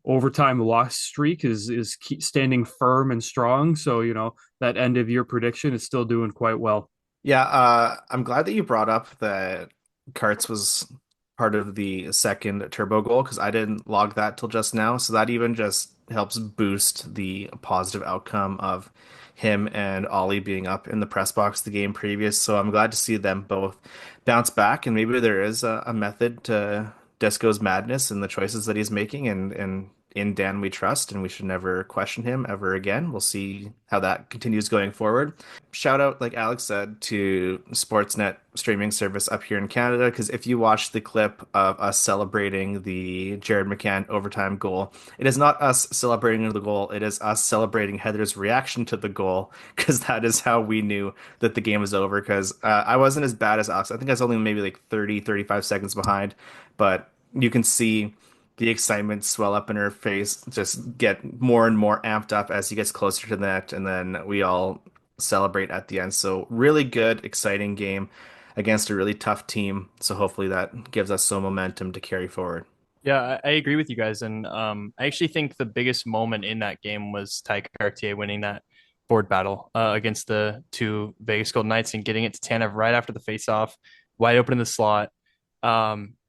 overtime loss streak is standing firm and strong. So that end of year prediction is still doing quite well. Yeah, I'm glad that you brought up that Karts was part of the second turbo goal because I didn't log that till just now. So that even just helps boost the positive outcome of him and Ollie being up in the press box the game previous. So I'm glad to see them both bounce back, and maybe there is a method to Disco's madness and the choices that he's making, and in Dan we trust, and we should never question him ever again. We'll see how that continues going forward. Shout out, like Alex said, to Sportsnet streaming service up here in Canada, because if you watch the clip of us celebrating the Jared McCann overtime goal, it is not us celebrating the goal, it is us celebrating Heather's reaction to the goal, because that is how we knew that the game was over, because I wasn't as bad as Alex. I think I was only maybe like 35 seconds behind, but you can see the excitement swell up in her face, just get more and more amped up as he gets closer to the net, and then we all celebrate at the end. So really good, exciting game against a really tough team. So hopefully that gives us some momentum to carry forward. Yeah, I agree with you guys. And I actually think the biggest moment in that game was Ty Cartier winning that board battle against the 2 Vegas Golden Knights and getting it to Tanev right after the faceoff, wide open in the slot.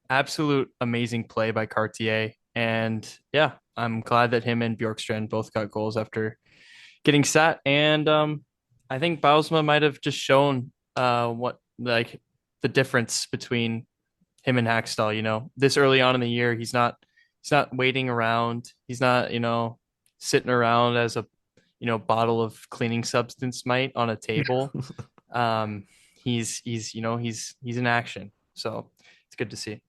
Absolute amazing play by Cartier. And yeah, I'm glad that him and Bjorkstrand both got goals after getting sat. And I think Bausma might have just shown what like the difference between him and Hackstall. This early on in the year, he's not waiting around. He's not, sitting around as a bottle of cleaning substance might on a table. He's in action. So it's good to see.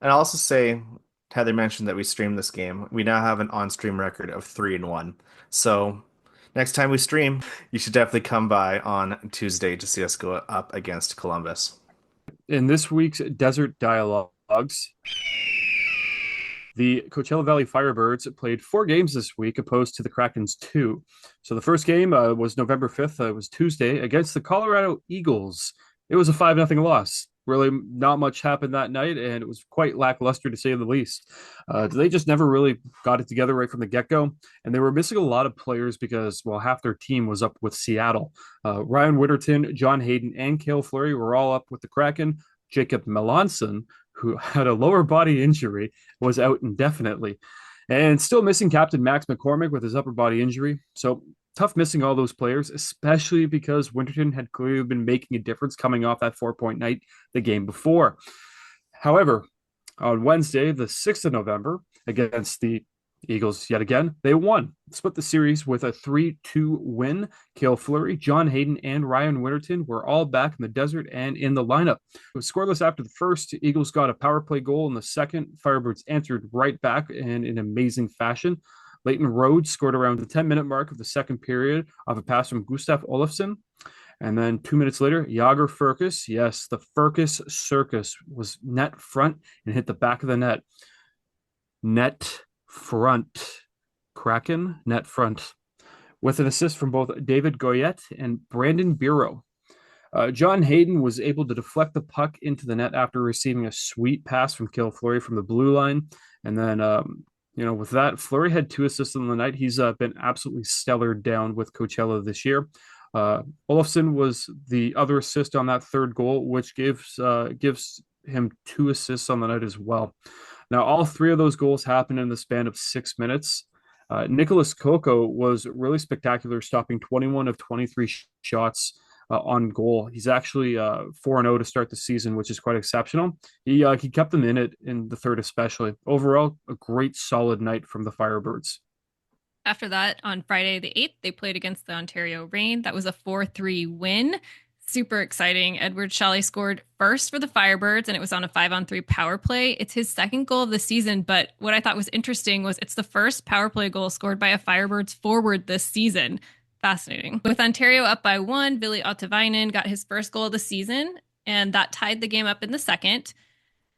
And I'll also say, Heather mentioned that we streamed this game. We now have an on-stream record of 3-1. So next time we stream, you should definitely come by on Tuesday to see us go up against Columbus. In this week's Desert Dialogues, the Coachella Valley Firebirds played 4 games this week, opposed to the Kraken's 2. So the first game was November 5th. It was Tuesday against the Colorado Eagles. It was a 5-0 loss. Really not much happened that night, and it was quite lackluster to say the least. They just never really got it together right from the get-go, and they were missing a lot of players because, half their team was up with Seattle. Ryan Whitterton, John Hayden, and Cale Fleury were all up with the Kraken. Jacob Melanson, who had a lower body injury, was out indefinitely. And still missing Captain Max McCormick with his upper body injury. So tough missing all those players, especially because Winterton had clearly been making a difference coming off that 4-point night the game before. However, on Wednesday, the 6th of November, against the Eagles yet again, they won. Split the series with a 3-2 win. Cale Fleury, John Hayden, and Ryan Winterton were all back in the desert and in the lineup. It was scoreless after the first. Eagles got a power play goal in the second. Firebirds answered right back and in amazing fashion. Leighton Rhodes scored around the 10-minute mark of the second period off a pass from Gustav Olofsson. And then 2 minutes later, Jager Furcus, yes, the Furcus Circus, was net front and hit the back of the net. Net front. Kraken, net front. With an assist from both David Goyette and Brandon Bureau. John Hayden was able to deflect the puck into the net after receiving a sweet pass from Cale Fleury from the blue line. And then with that, Fleury had 2 assists on the night. He's been absolutely stellar down with Coachella this year. Olofsson was the other assist on that third goal, which gives him 2 assists on the night as well. Now, all three of those goals happened in the span of 6 minutes. Nicholas Coco was really spectacular, stopping 21 of 23 shots on goal. He's actually 4-0 to start the season, which is quite exceptional. He kept them in it in the third, especially. Overall, a great solid night from the Firebirds. After that, on Friday the 8th, they played against the Ontario Reign. That was a 4-3 win. Super exciting. Edward Chalet scored first for the Firebirds, and it was on a 5-on-3 power play. It's his second goal of the season, but what I thought was interesting was it's the first power play goal scored by a Firebirds forward this season. Fascinating. With Ontario up by 1, Ville Ottavainen got his first goal of the season, and that tied the game up in the second.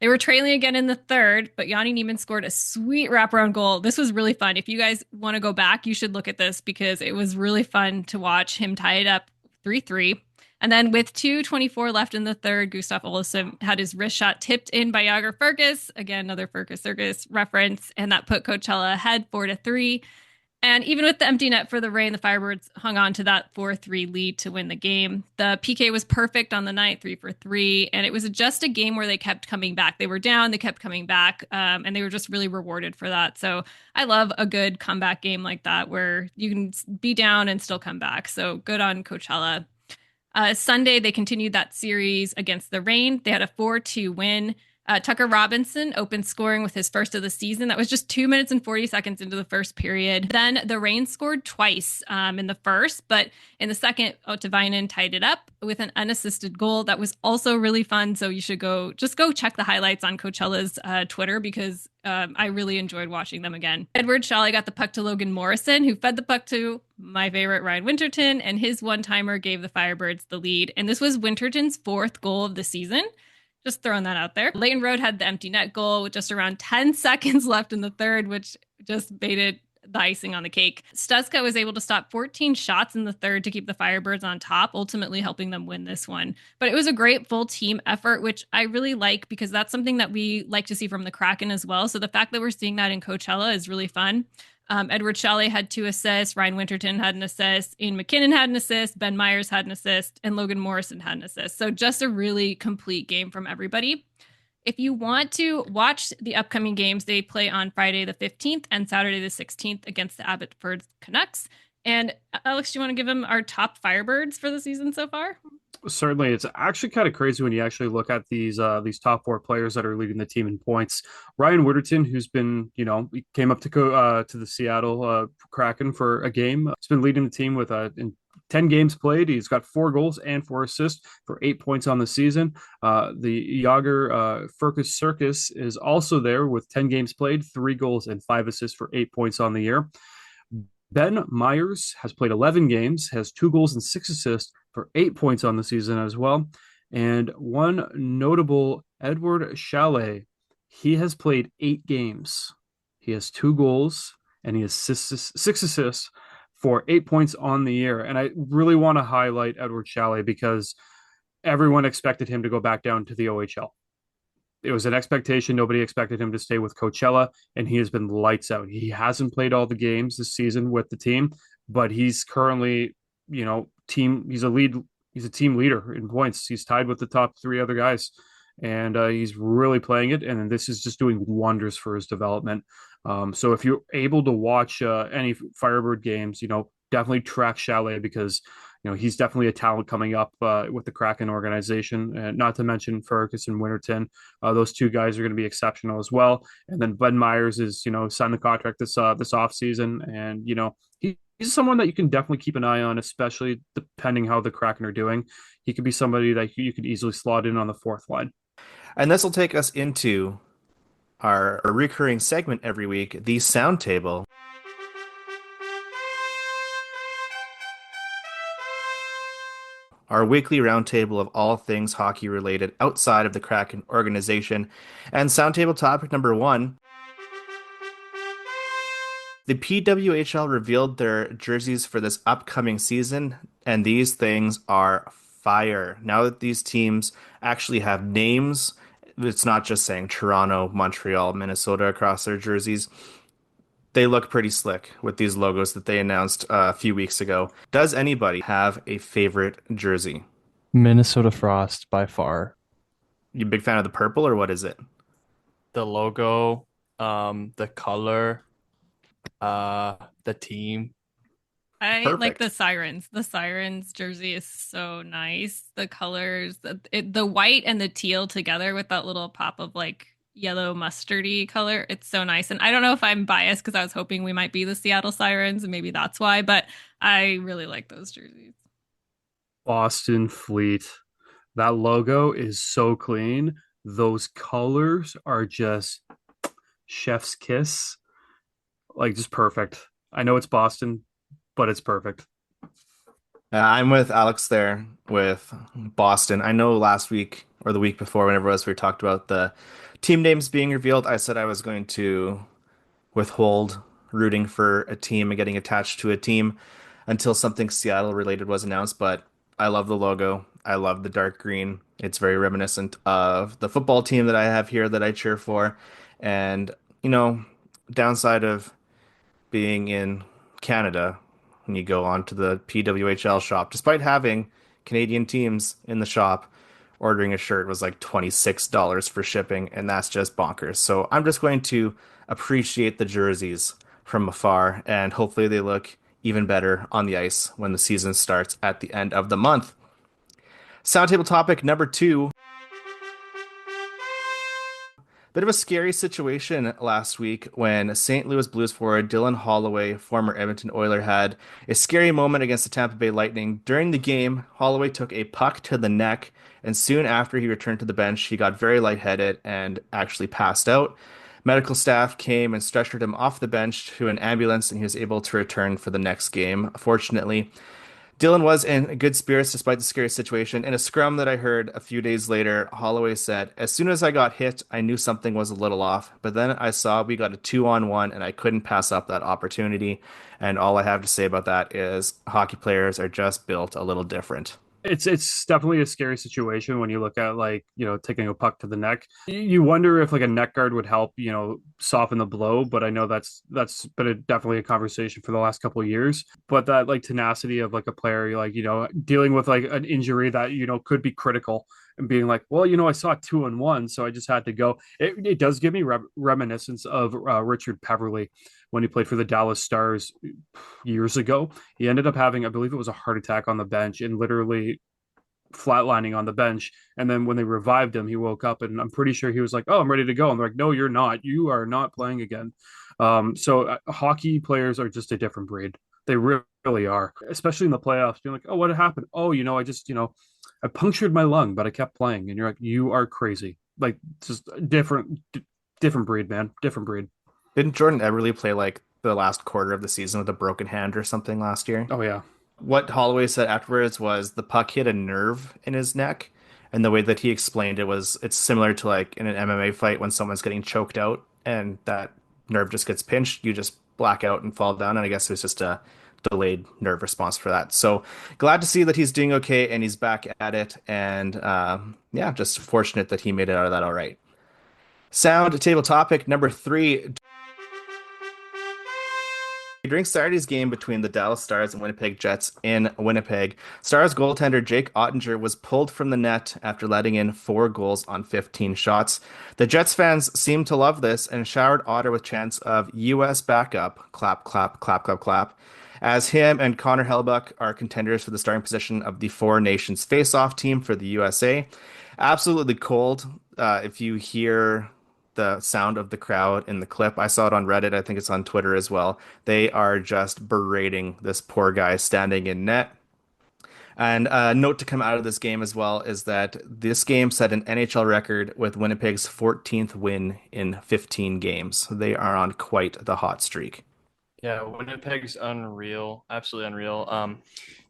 They were trailing again in the third, but Yanni Neiman scored a sweet wraparound goal. This was really fun. If you guys want to go back, you should look at this because it was really fun to watch him tie it up 3-3. And then with 2:24 left in the third, Gustav Olofsson had his wrist shot tipped in by Jager Fergus. Again, another Fergus Circus reference, and that put Coachella ahead 4-3. And even with the empty net for the Reign, the Firebirds hung on to that 4-3 lead to win the game. The PK was perfect on the night, 3 for 3. And it was just a game where they kept coming back. They were down, they kept coming back, and they were just really rewarded for that. So I love a good comeback game like that where you can be down and still come back. So good on Coachella. Sunday, they continued that series against the Reign. They had a 4-2 win. Tucker Robinson opened scoring with his first of the season. That was just 2 minutes and 40 seconds into the first period. Then the Reign scored twice in the first, but in the second, Ottavainen tied it up with an unassisted goal. That was also really fun. So you should go check the highlights on Coachella's Twitter because I really enjoyed watching them again. Edward Chalet got the puck to Logan Morrison, who fed the puck to my favorite Ryan Winterton, and his one-timer gave the Firebirds the lead. And this was Winterton's fourth goal of the season. Just throwing that out there. Leighton Road had the empty net goal with just around 10 seconds left in the third, which just baited the icing on the cake. Stutzka was able to stop 14 shots in the third to keep the Firebirds on top, ultimately helping them win this one. But it was a great full team effort, which I really like because that's something that we like to see from the Kraken as well. So the fact that we're seeing that in Coachella is really fun. Edward Chalet had 2 assists. Ryan Winterton had an assist. Ian McKinnon had an assist. Ben Myers had an assist. And Logan Morrison had an assist. So just a really complete game from everybody. If you want to watch the upcoming games, they play on Friday the 15th and Saturday the 16th against the Abbotsford Canucks. And Alex, do you want to give them our top Firebirds for the season so far? Certainly, it's actually kind of crazy when you actually look at these top 4 players that are leading the team in points. Ryan Winterton, who's been, he came up to the Seattle Kraken for a game. He's been leading the team with in 10 games played. He's got 4 goals and 4 assists for 8 points on the season. The Jager Fergus Circus is also there with 10 games played, 3 goals and 5 assists for 8 points on the year. Ben Myers has played 11 games, has 2 goals and 6 assists for 8 points on the season as well. And one notable Edward Chalet, he has played 8 games. He has 2 goals and he has 6 assists for 8 points on the year. And I really want to highlight Edward Chalet because everyone expected him to go back down to the OHL. It was an expectation. Nobody expected him to stay with Coachella, and he has been lights out. He hasn't played all the games this season with the team, but he's currently, he's a team leader in points. He's tied with the top 3 other guys, and he's really playing it. And this is just doing wonders for his development. So if you're able to watch any Firebird games, definitely track Chalet because he's definitely a talent coming up with the Kraken organization, and not to mention Fergus and Winterton. Those 2 guys are going to be exceptional as well. And then Ben Myers is, signed the contract this offseason, and he's someone that you can definitely keep an eye on, especially depending how the Kraken are doing. He could be somebody that you could easily slot in on the 4th line. And this will take us into our recurring segment every week, the Sound Table. Our weekly roundtable of all things hockey related outside of the Kraken organization. And Sound Table topic number 1. The PWHL revealed their jerseys for this upcoming season, and these things are fire. Now that these teams actually have names, it's not just saying Toronto, Montreal, Minnesota across their jerseys. They look pretty slick with these logos that they announced a few weeks ago. Does anybody have a favorite jersey? Minnesota Frost by far. You a big fan of the purple, or what is it? the logo, the color, the team. I like Perfect. the sirens. The sirens jersey is so nice. The colors, the white and the teal together with that little pop of like yellow mustardy color. It's so nice. And I don't know if I'm biased because I was hoping we might be the Seattle Sirens and maybe that's why, but I really like those jerseys. Boston Fleet. That logo is so clean. Those colors are just chef's kiss. Like just perfect. I know it's Boston, but it's perfect. I'm with Alex there with Boston. I know last week or the week before, whenever it was, we talked about the team names being revealed. I said I was going to withhold rooting for a team and getting attached to a team until something Seattle related was announced. But I love the logo. I love the dark green. It's very reminiscent of the football team that I have here that I cheer for. And, you know, downside of being in Canada when you go onto the PWHL shop, despite having Canadian teams in the shop, ordering a shirt was like $26 for shipping, and that's just bonkers. So I'm just going to appreciate the jerseys from afar, and hopefully they look even better on the ice when the season starts at the end of the month. Sound table topic number two. Bit of a scary situation last week when St. Louis Blues forward Dylan Holloway, former Edmonton Oiler, had a scary moment against the Tampa Bay Lightning. During the game, Holloway took a puck to the neck, and soon after he returned to the bench, he got very lightheaded and actually passed out. Medical staff came and stretchered him off the bench to an ambulance, and he was able to return for the next game. Fortunately, Dylan was in good spirits despite the scary situation. In a scrum that I heard a few days later, Holloway said, "As soon as I got hit, I knew something was a little off, but then I saw we got a 2-on-1 and I couldn't pass up that opportunity." And all I have to say about that is hockey players are just built a little different. It's definitely a scary situation when you look at like, taking a puck to the neck. You wonder if like a neck guard would help, soften the blow, but I know that's been definitely a conversation for the last couple of years. But that like tenacity of like a player, like, dealing with like an injury that, could be critical and being like, well, I saw 2-on-1, so I just had to go. It does give me reminiscence of Richard Peverley when he played for the Dallas Stars years ago. He ended up having, I believe it was a heart attack on the bench and literally flatlining on the bench. And then when they revived him, he woke up and I'm pretty sure he was like, "Oh, I'm ready to go." And they're like, "No, you're not. You are not playing again." So hockey players are just a different breed. They really are, especially in the playoffs. Being like, "Oh, what happened?" "Oh, I just, I punctured my lung, but I kept playing." And you're like, "You are crazy." Like, just different breed, man. Different breed. Didn't Jordan Eberle play like the last quarter of the season with a broken hand or something last year? Oh yeah. What Holloway said afterwards was the puck hit a nerve in his neck, and the way that he explained it was it's similar to like in an MMA fight when someone's getting choked out and that nerve just gets pinched, you just black out and fall down, and I guess it was just a delayed nerve response for that. So glad to see that he's doing okay and he's back at it, and yeah, just fortunate that he made it out of that all right. Sound table topic number three. During Saturday's game between the Dallas Stars and Winnipeg Jets in Winnipeg, Stars goaltender Jake Ottinger was pulled from the net after letting in 4 goals on 15 shots. The Jets fans seemed to love this and showered Otter with chants of U.S. backup, clap, clap, clap, clap, clap, as him and Connor Hellebuck are contenders for the starting position of the Four Nations face-off team for the USA. Absolutely cold. If you hear the sound of the crowd in the clip. I saw it on Reddit. I think it's on Twitter as well. They are just berating this poor guy standing in net. And a note to come out of this game as well is that this game set an NHL record with Winnipeg's 14th win in 15 games. They are on quite the hot streak. Yeah, Winnipeg's unreal, absolutely unreal.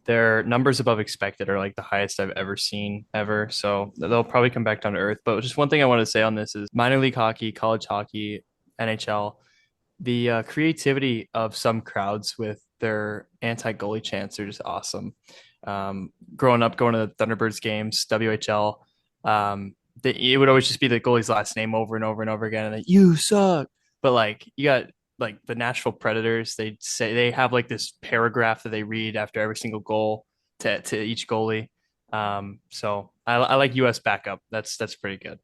Their numbers above expected are like the highest I've ever seen ever. So they'll probably come back down to earth. But just one thing I want to say on this is minor league hockey, college hockey, NHL, the creativity of some crowds with their anti-goalie chants are just awesome. Growing up, going to the Thunderbirds games, WHL, it would always just be the goalie's last name over and over and over again, and then you suck. But like you got like the Nashville Predators, they have like this paragraph that they read after every single goal to each goalie. So I like U.S. backup. That's pretty good.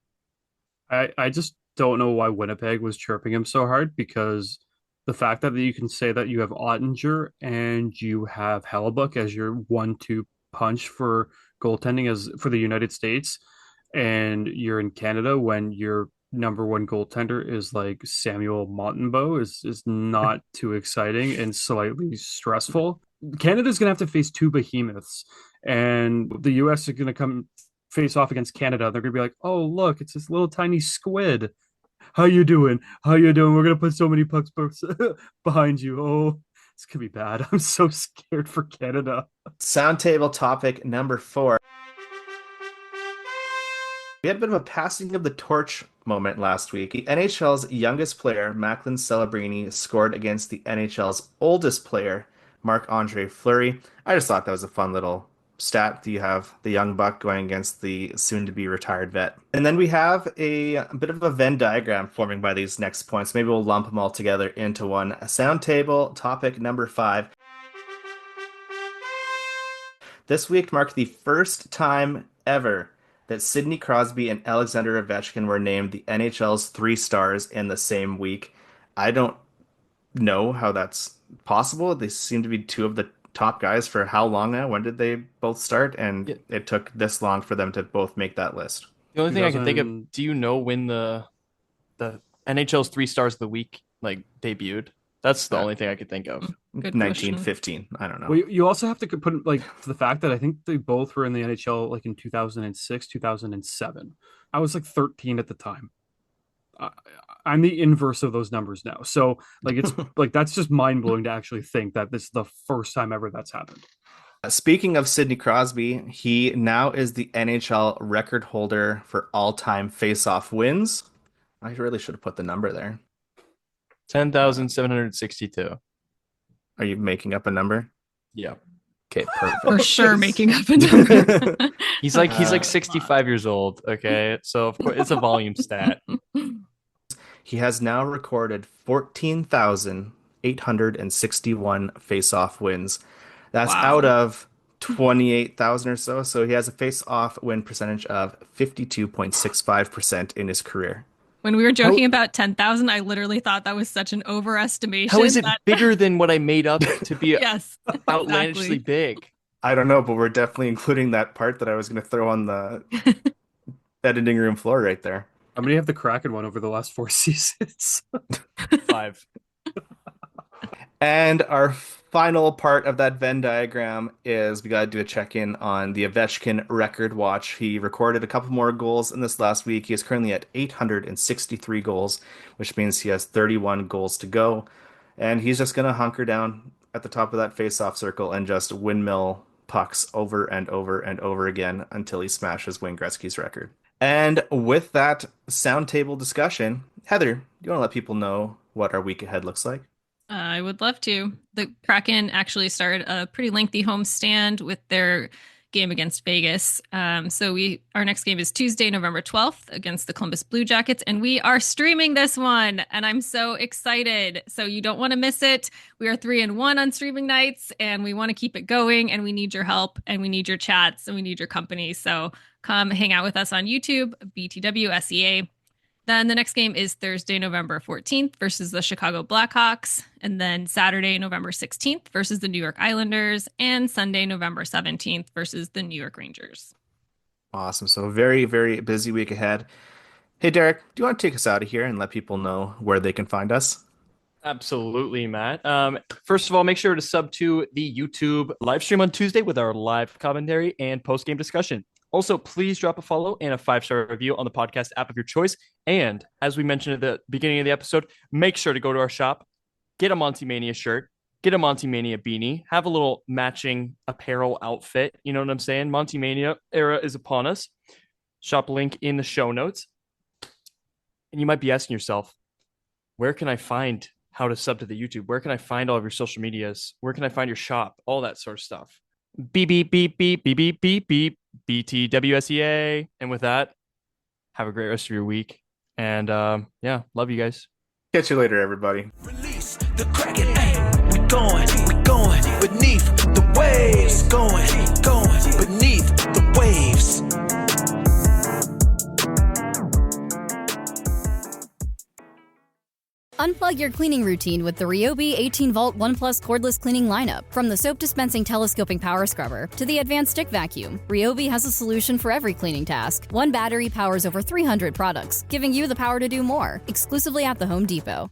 I just don't know why Winnipeg was chirping him so hard, because the fact that you can say that you have Ottinger and you have Hellebuck as your 1-2 punch for goaltending as for the United States, and you're in Canada when your number one goaltender is like Samuel Montembeault is not too exciting and slightly stressful. Canada's going to have to face two behemoths, and the US are going to come face off against Canada. They're going to be like, oh, look, it's this little tiny squid. How you doing? How you doing? We're going to put so many pucks behind you. Oh, it's going to be bad. I'm so scared for Canada. Sound table topic number 4. We had a bit of a passing of the torch moment last week. The NHL's youngest player, Macklin Celebrini, scored against the NHL's oldest player, Marc-Andre Fleury. I just thought that was a fun little stat. You have the young buck going against the soon-to-be retired vet. And then we have a bit of a Venn diagram forming by these next points. Maybe we'll lump them all together into one. Sound table topic number 5. This week marked the first time ever that Sidney Crosby and Alexander Ovechkin were named the NHL's 3 stars in the same week. I don't know how that's possible. They seem to be 2 of the top guys for how long now? When did they both start? And it took this long for them to both make that list. The only thing I can think of, do you know when the NHL's 3 stars of the week like debuted? That's the only thing I could think of. Good 1915. I don't know. Well, you also have to put like the fact that I think they both were in the NHL like in 2006, 2007. I was like 13 at the time. I'm the inverse of those numbers now. So like it's like that's just mind blowing to actually think that this is the first time ever that's happened. Speaking of Sidney Crosby, he now is the NHL record holder for all-time face-off wins. I really should have put the number there. 10,762. Are you making up a number? Yeah. Okay, perfect. For sure making up a number. He's like 65 years old, okay? So of course it's a volume stat. He has now recorded 14,861 face-off wins. That's out of 28,000 or so. So he has a face-off win percentage of 52.65% in his career. When we were joking about 10,000, I literally thought that was such an overestimation. How is it bigger than what I made up to be yes, outlandishly big? I don't know, but we're definitely including that part that I was going to throw on the editing room floor right there. How many have the Kraken won over the last 4 seasons? 5. And our final part of that Venn diagram is we got to do a check-in on the Ovechkin record watch. He recorded a couple more goals in this last week. He is currently at 863 goals, which means he has 31 goals to go. And he's just going to hunker down at the top of that face-off circle and just windmill pucks over and over and over again until he smashes Wayne Gretzky's record. And with that sound table discussion, Heather, do you want to let people know what our week ahead looks like? I would love to. The Kraken actually started a pretty lengthy homestand with their game against Vegas. So our next game is Tuesday, November 12th against the Columbus Blue Jackets, and we are streaming this one, and I'm so excited. So you don't want to miss it. We are 3-1 on streaming nights, and we want to keep it going, and we need your help, and we need your chats, and we need your company. So come hang out with us on YouTube, BTW SEA. Then the next game is Thursday, November 14th versus the Chicago Blackhawks. And then Saturday, November 16th versus the New York Islanders. And Sunday, November 17th versus the New York Rangers. Awesome. So very, very busy week ahead. Hey, Derek, do you want to take us out of here and let people know where they can find us? Absolutely, Matt. First of all, make sure to sub to the YouTube live stream on Tuesday with our live commentary and post-game discussion. Also, please drop a follow and a 5-star review on the podcast app of your choice. And as we mentioned at the beginning of the episode, make sure to go to our shop, get a Monty Mania shirt, get a Monty Mania beanie, have a little matching apparel outfit. You know what I'm saying? Monty Mania era is upon us. Shop link in the show notes. And you might be asking yourself, where can I find how to sub to the YouTube? Where can I find all of your social medias? Where can I find your shop? All that sort of stuff. Beep, beep, beep, beep, beep, beep, beep, beep. BTWSEA. And with that, have a great rest of your week. And yeah, love you guys. Catch you later, everybody. Release the Kraken, we going beneath the waves, going beneath the waves. Unplug your cleaning routine with the Ryobi 18-volt 1 Plus cordless cleaning lineup. From the soap-dispensing telescoping power scrubber to the advanced stick vacuum, Ryobi has a solution for every cleaning task. One battery powers over 300 products, giving you the power to do more. Exclusively at the Home Depot.